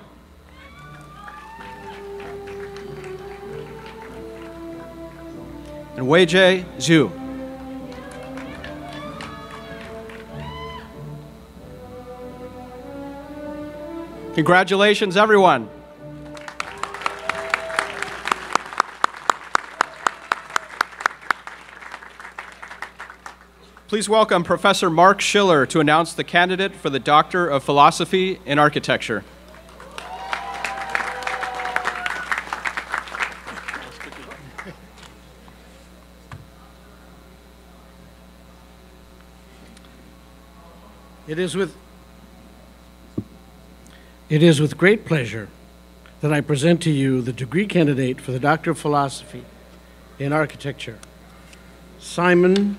And Weijie Zhu. Congratulations, everyone. Please welcome Professor Mark Schiller to announce the candidate for the Doctor of Philosophy in Architecture. It is with great pleasure that I present to you the degree candidate for the Doctor of Philosophy in Architecture, Simon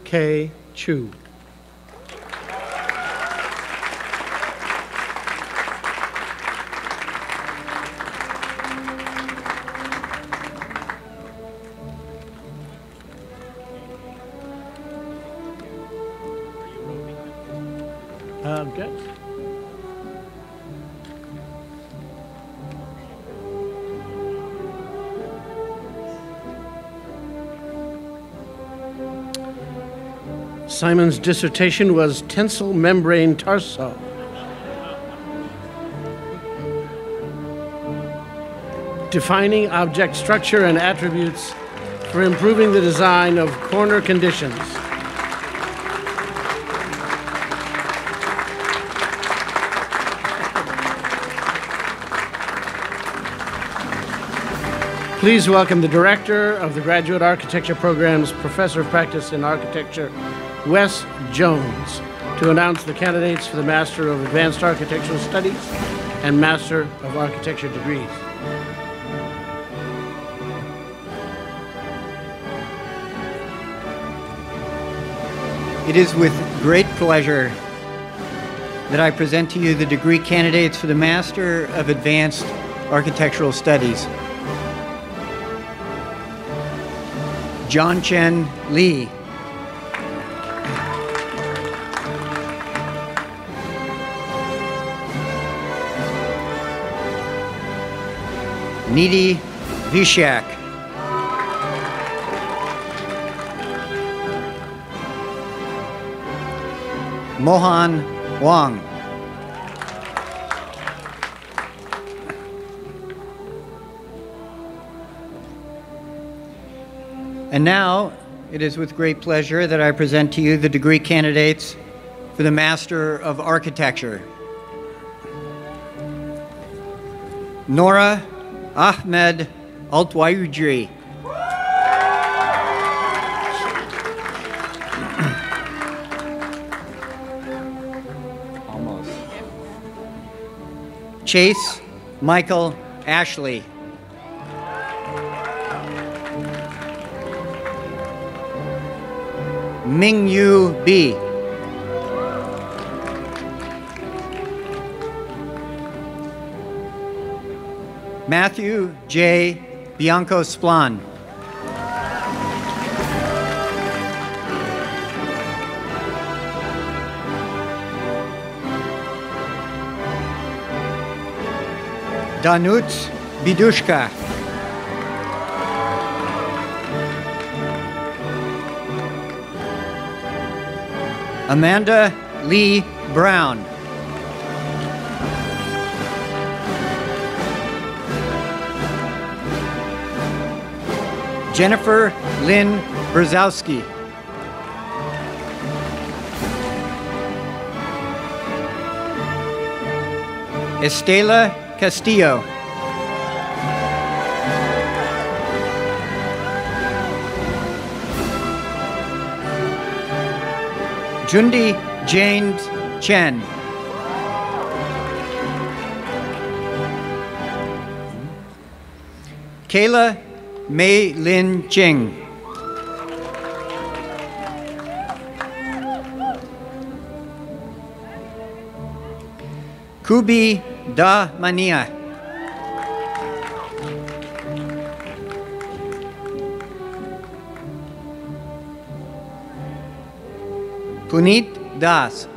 K. Chu. Good. Simon's dissertation was tensile membrane torso. Defining object structure and attributes for improving the design of corner conditions. Please welcome the Director of the Graduate Architecture Program's Professor of Practice in Architecture, Wes Jones, to announce the candidates for the Master of Advanced Architectural Studies and Master of Architecture degrees. It is with great pleasure that I present to you the degree candidates for the Master of Advanced Architectural Studies. John Chen Lee. Nidhi Vishak. Mohan Wang. And now, it is with great pleasure that I present to you the degree candidates for the Master of Architecture. Nora Ahmed Altwaudry. Almost. Chase Michael Ashley. Mingyu B. Matthew J. Bianco Splan. Danuts Bidushka. Amanda Lee Brown. Jennifer Lynn Brzezowski. Estela Castillo. Jundi James Chen. Kayla Mei Lin Ching. Kubi Da Mania. Puneet Das.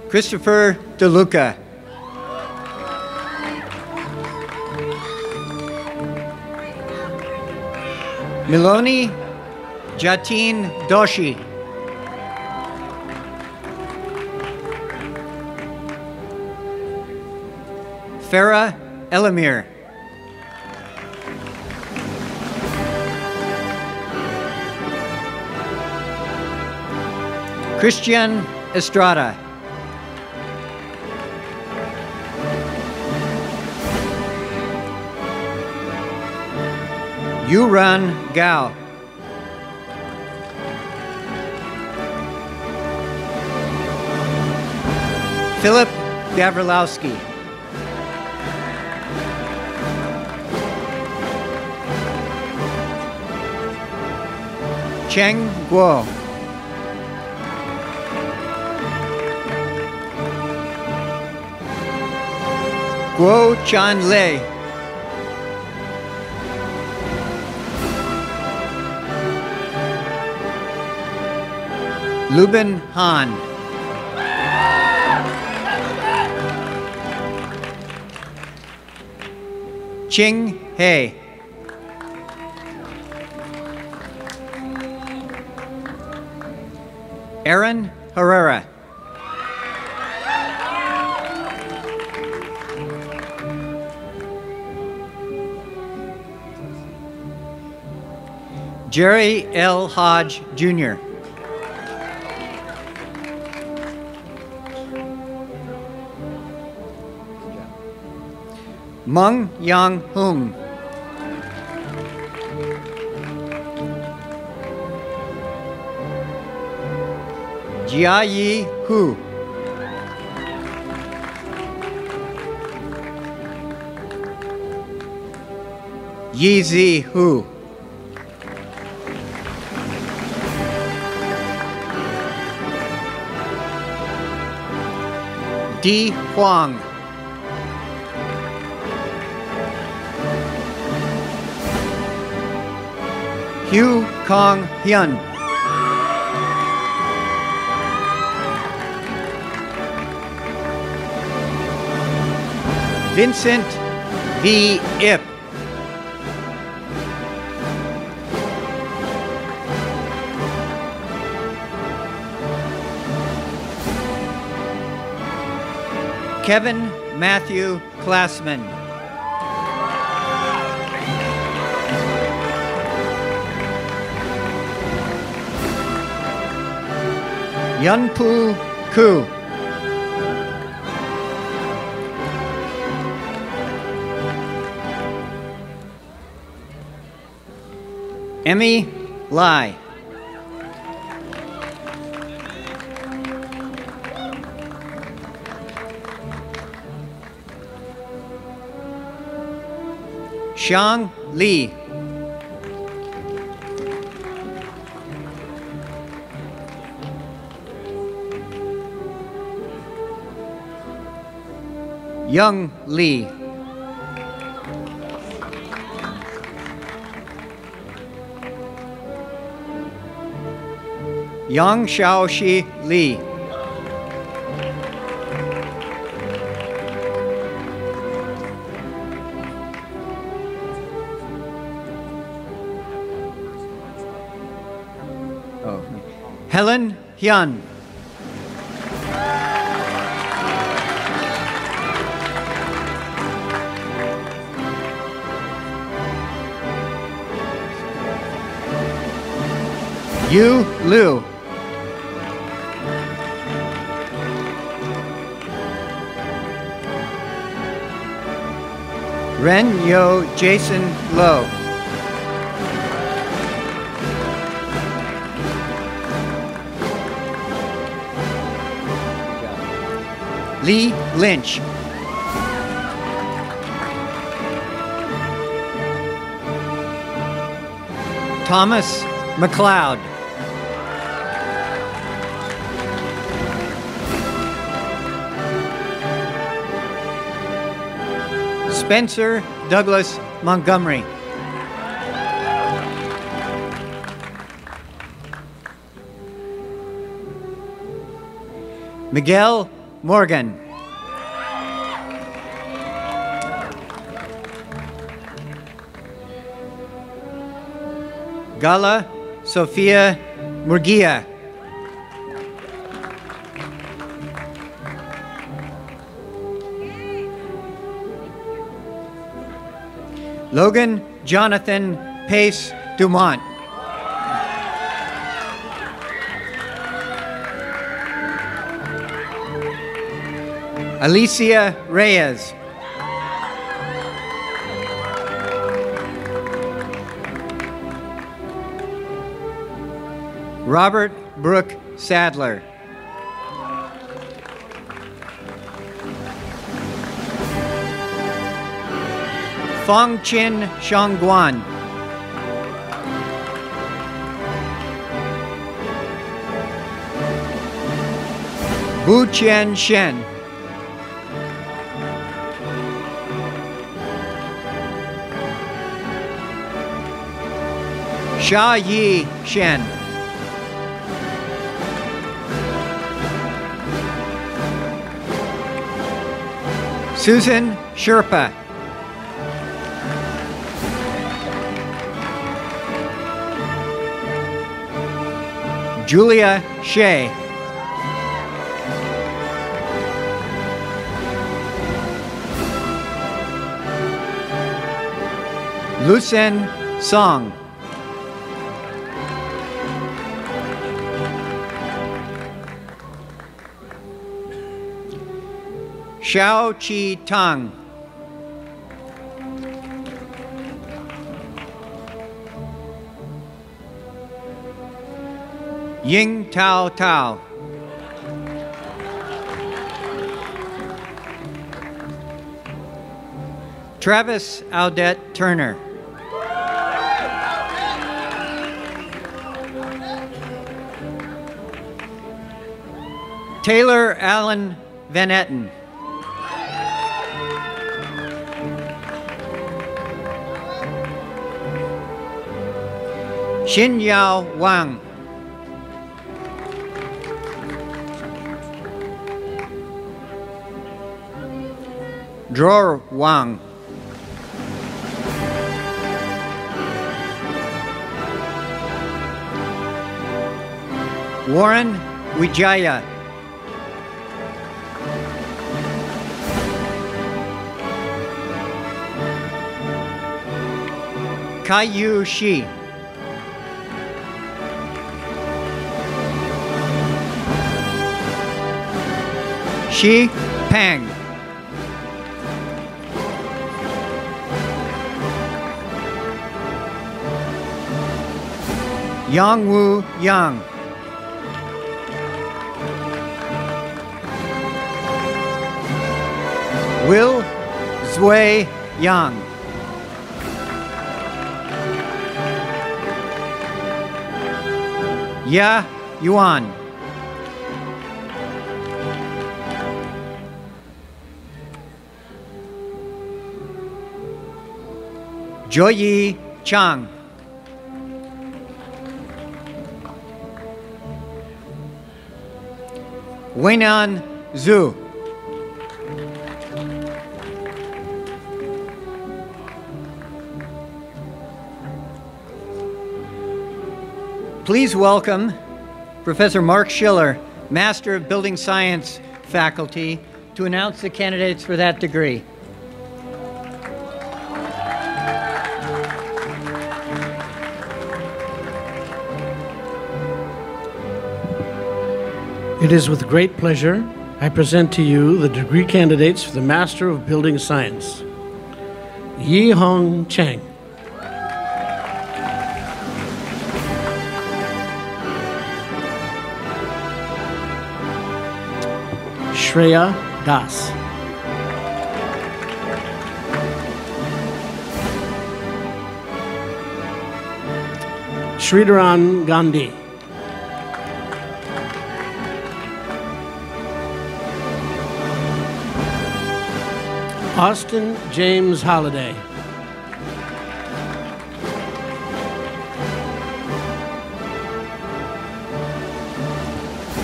Christopher DeLuca. Miloni Jatin Doshi. Farah Elamir. Christian Estrada. Yuran Gao. Philip Gavrilowski. Cheng Guo. Guo Chan Lei. Lubin Han. Ching He. Aaron Herrera. Jerry L. Hodge, Jr. Meng Yang Hung. Jiayi Hu. Yizi Hu. Di Huang. Hugh Kong Hyun. Vincent V. Ip. Kevin Matthew Klassman. Yunpu Ku. Emmy Lai. Xiang Li. Young Li. Yang Xiaoxi Li. Helen Hyun. Yu Liu. Ren Yo Jason Low. Lee Lynch. Thomas McLeod. Spencer Douglas Montgomery. Miguel Morgan. Gala Sofia Murguia. Logan Jonathan Pace Dumont. Alicia Reyes. Robert Brooke Sadler. Fong Chin Shangguan. Bu Qian Shen. Sha Yi Shen. Susan Sherpa. Julia Shea. Lucen Song. Xiao Chi Tang. Ying Tao Tao. Travis Audette Turner. Taylor Allen Van Etten. Xin Yao Wang. Dror Wang. Warren Wijaya. Kaiyu Shi. Shi Pang. Yang Wu Yang. Will Zui Yang. Ya Yuan. Joyi Chang. Weinan Zhu. Please welcome Professor Mark Schiller, Master of Building Science faculty, to announce the candidates for that degree. It is with great pleasure I present to you the degree candidates for the Master of Building Science. Yi Hong Chang. Shreya Das. Sridharan Gandhi. Austin James Holliday.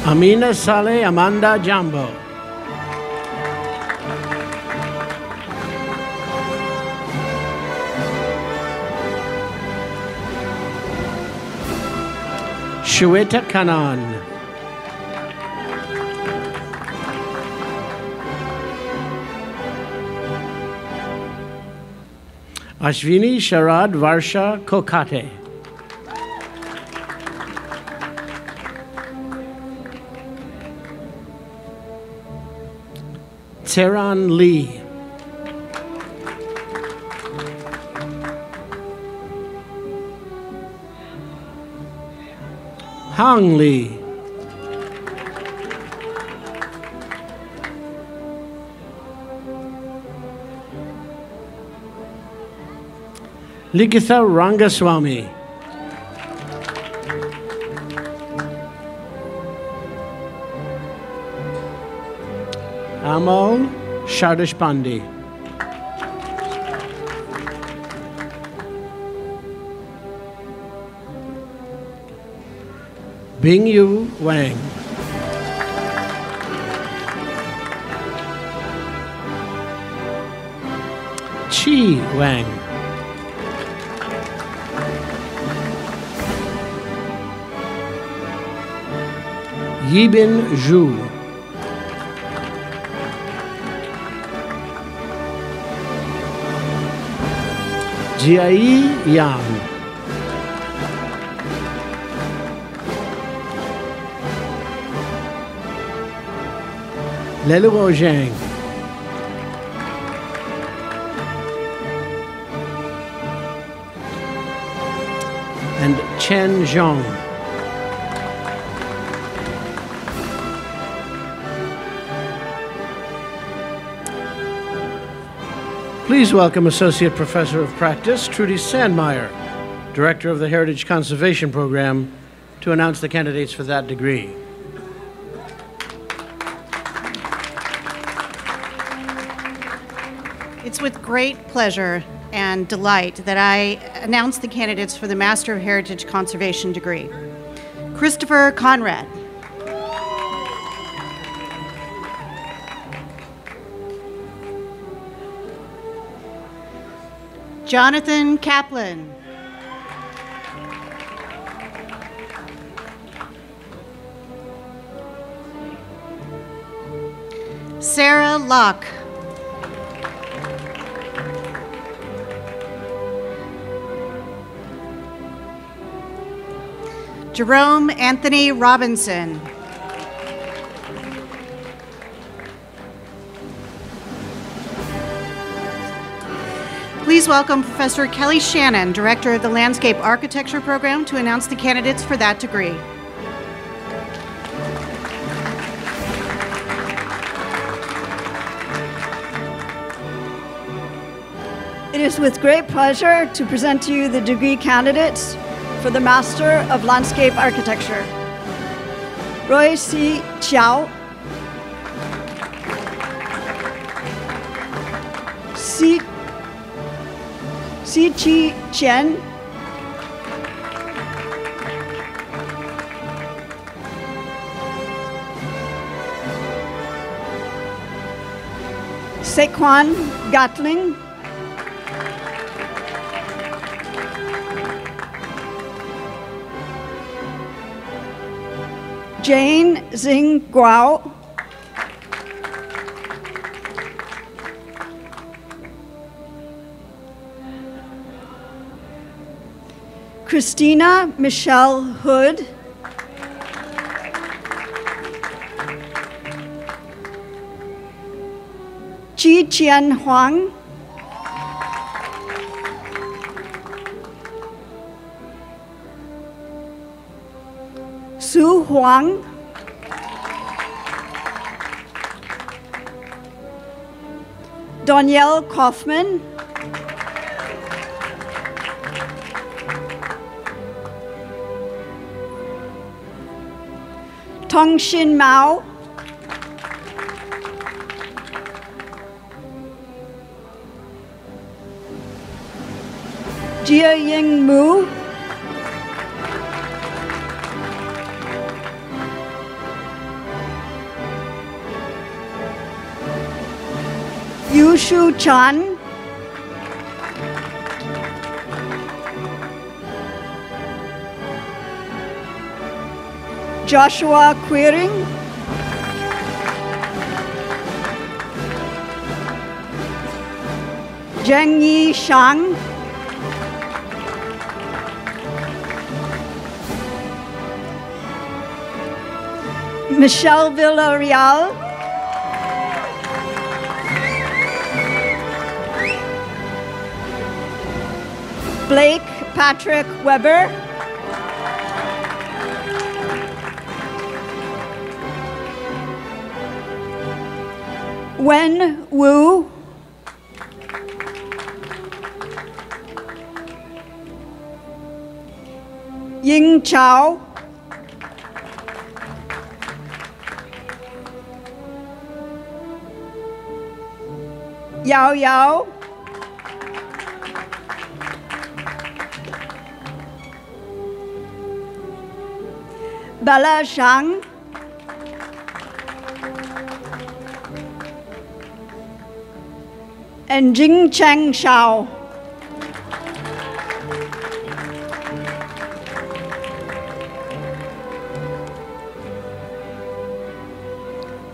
Amina Saleh Amanda Jambo. Shweta Kanan. Ashvini Sharad Varsha Kokate. Tehran Lee. Hang Lee. Likitha Rangaswamy. Amal Shardashpande. Bingyu Wang. Chi Wang. Yibin Zhu. Jiai Yang. Leluo Zhang. And Chen Zhong. Please welcome Associate Professor of Practice, Trudy Sandmeyer, Director of the Heritage Conservation Program, to announce the candidates for that degree. It's with great pleasure and delight that I announce the candidates for the Master of Heritage Conservation degree. Christopher Conrad. Jonathan Kaplan. Sarah Locke. Jerome Anthony Robinson. Please welcome Professor Kelly Shannon, Director of the Landscape Architecture Program, to announce the candidates for that degree. It is with great pleasure to present to you the degree candidates for the Master of Landscape Architecture. Roy C. Chiao, Si Chi Chen, Saquon Gatling, Jane Xing Guao, Christina Michelle Hood, Chi Chien Huang, Su Huang, Danielle Kaufman, Tongshin Mao, Jia Ying Mu, Shu Chan, Joshua Quiring, Zheng Yi Shang, Michelle Villarreal, Blake Patrick Weber, Wen Wu, Ying Chao, Yao Yao, Bella Zhang, and Jing Cheng Shao.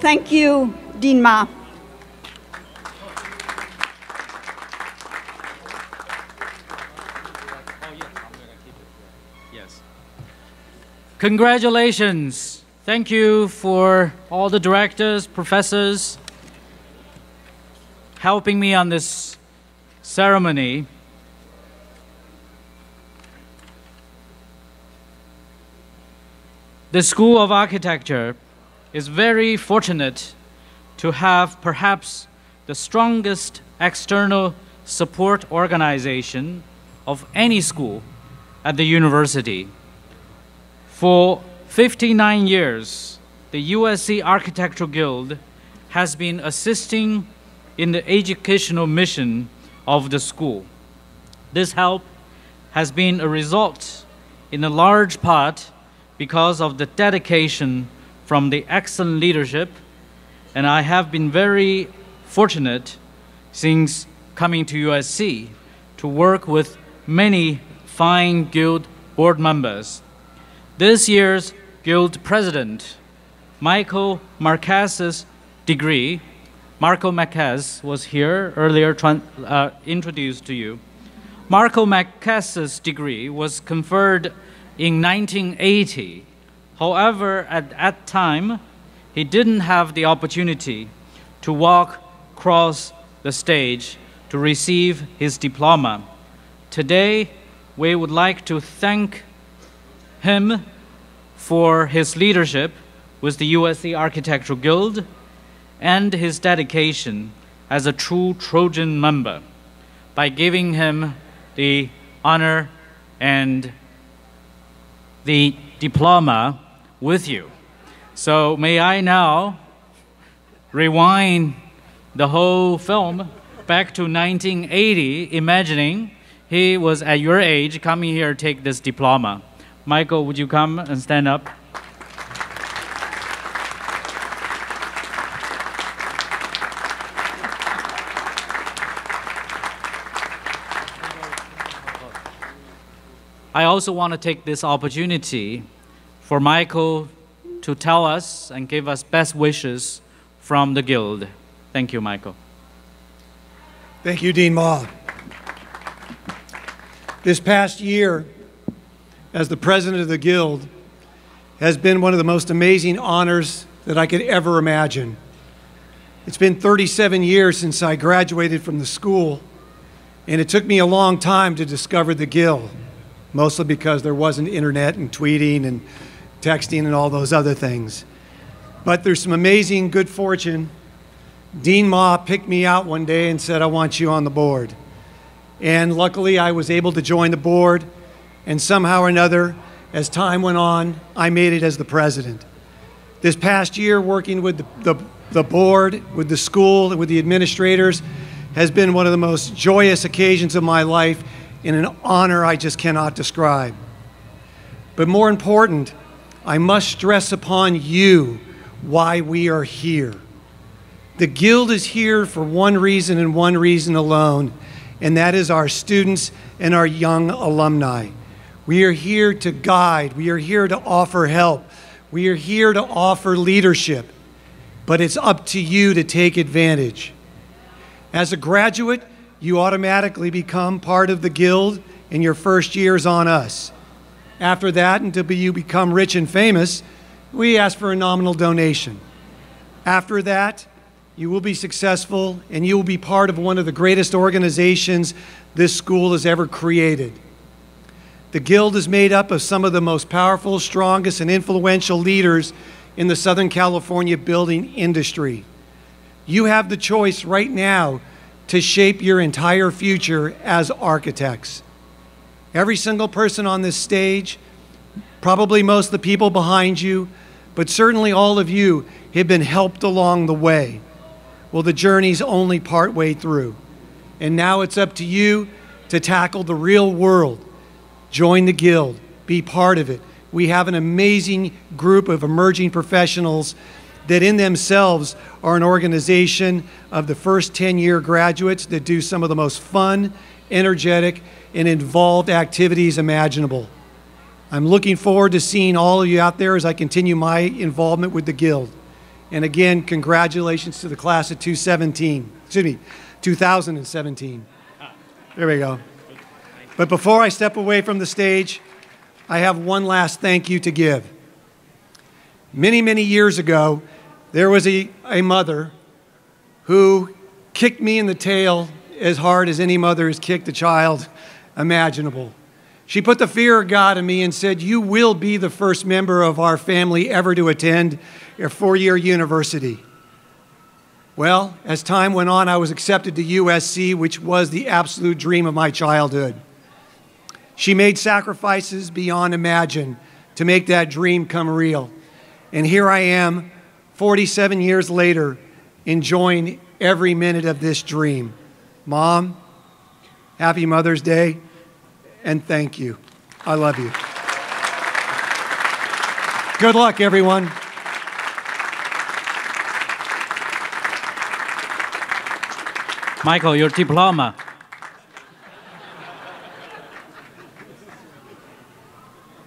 Thank you, Dean Ma. Yes. Congratulations. Thank you for all the directors, professors, helping me on this ceremony. The School of Architecture is very fortunate to have perhaps the strongest external support organization of any school at the university. For 59 years, the USC Architecture Guild has been assisting in the educational mission of the school. This help has been a result in a large part because of the dedication from the excellent leadership, and I have been very fortunate since coming to USC to work with many fine Guild board members. This year's Guild President, Michael Marquez's degree, Marco Marquez was here earlier introduced to you. Marco Marquez's degree was conferred in 1980. However, at that time, he didn't have the opportunity to walk across the stage to receive his diploma. Today, we would like to thank him for his leadership with the USC Architecture Guild and his dedication as a true Trojan member by giving him the honor and the diploma with you. So may I now rewind the whole film back to 1980, imagining he was at your age coming here to take this diploma. Michael, would you come and stand up? I also want to take this opportunity for Michael to tell us and give us best wishes from the Guild. Thank you, Michael. Thank you, Dean Ma. This past year, as the president of the Guild, has been one of the most amazing honors that I could ever imagine. It's been 37 years since I graduated from the school, and it took me a long time to discover the Guild, mostly because there wasn't internet and tweeting and texting and all those other things. But there's some amazing good fortune. Dean Ma picked me out one day and said, I want you on the board. And luckily, I was able to join the board, and somehow or another, as time went on, I made it as the president. This past year, working with the board, with the school, and with the administrators, has been one of the most joyous occasions of my life, and an honor I just cannot describe. But more important, I must stress upon you why we are here. The Guild is here for one reason and one reason alone, and that is our students and our young alumni. We are here to guide. We are here to offer help. We are here to offer leadership. But it's up to you to take advantage. As a graduate, you automatically become part of the Guild, and your first year is on us. After that, until you become rich and famous, we ask for a nominal donation. After that, you will be successful, and you will be part of one of the greatest organizations this school has ever created. The Guild is made up of some of the most powerful, strongest, and influential leaders in the Southern California building industry. You have the choice right now to shape your entire future as architects. Every single person on this stage, probably most of the people behind you, but certainly all of you have been helped along the way. Well, the journey's only partway through. And now it's up to you to tackle the real world. Join the Guild, be part of it. We have an amazing group of emerging professionals that in themselves are an organization of the first 10-year graduates that do some of the most fun, energetic, and involved activities imaginable. I'm looking forward to seeing all of you out there as I continue my involvement with the Guild. And again, congratulations to the class of 2017. There we go. But before I step away from the stage, I have one last thank you to give. Many, many years ago, there was a mother who kicked me in the tail as hard as any mother has kicked a child imaginable. She put the fear of God in me and said, "You will be the first member of our family ever to attend a four-year university." Well, as time went on, I was accepted to USC, which was the absolute dream of my childhood. She made sacrifices beyond imagine to make that dream come real. And here I am, 47 years later, enjoying every minute of this dream. Mom, happy Mother's Day, and thank you. I love you. Good luck, everyone. Michael, your diploma.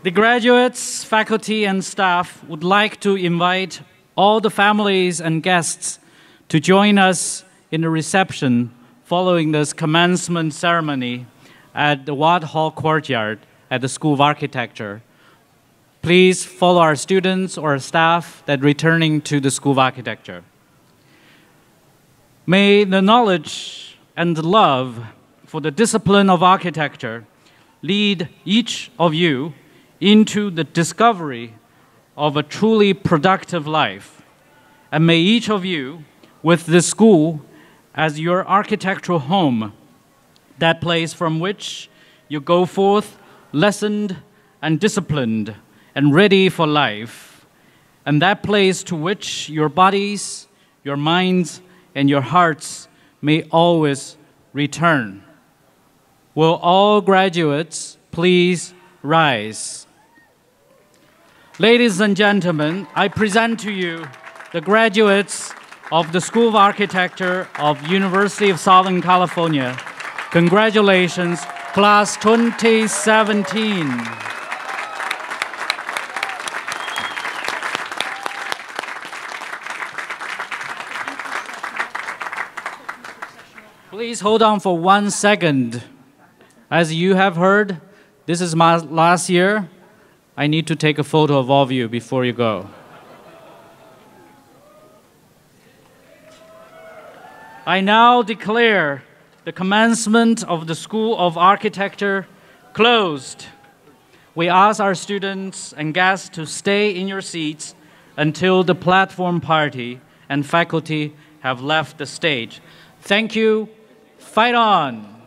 The graduates, faculty, and staff would like to invite all the families and guests to join us in the reception following this commencement ceremony at the Watt Hall courtyard at the School of Architecture. Please follow our students or staff that returning to the School of Architecture. May the knowledge and the love for the discipline of architecture lead each of you into the discovery of a truly productive life. And may each of you, with this school as your architectural home, that place from which you go forth lessoned and disciplined and ready for life, and that place to which your bodies, your minds, and your hearts may always return. Will all graduates please rise? Ladies and gentlemen, I present to you the graduates of the School of Architecture of University of Southern California. Congratulations, Class 2017. Please hold on for 1 second. As you have heard, this is my last year. I need to take a photo of all of you before you go. I now declare the commencement of the School of Architecture closed. We ask our students and guests to stay in your seats until the platform party and faculty have left the stage. Thank you. Fight on.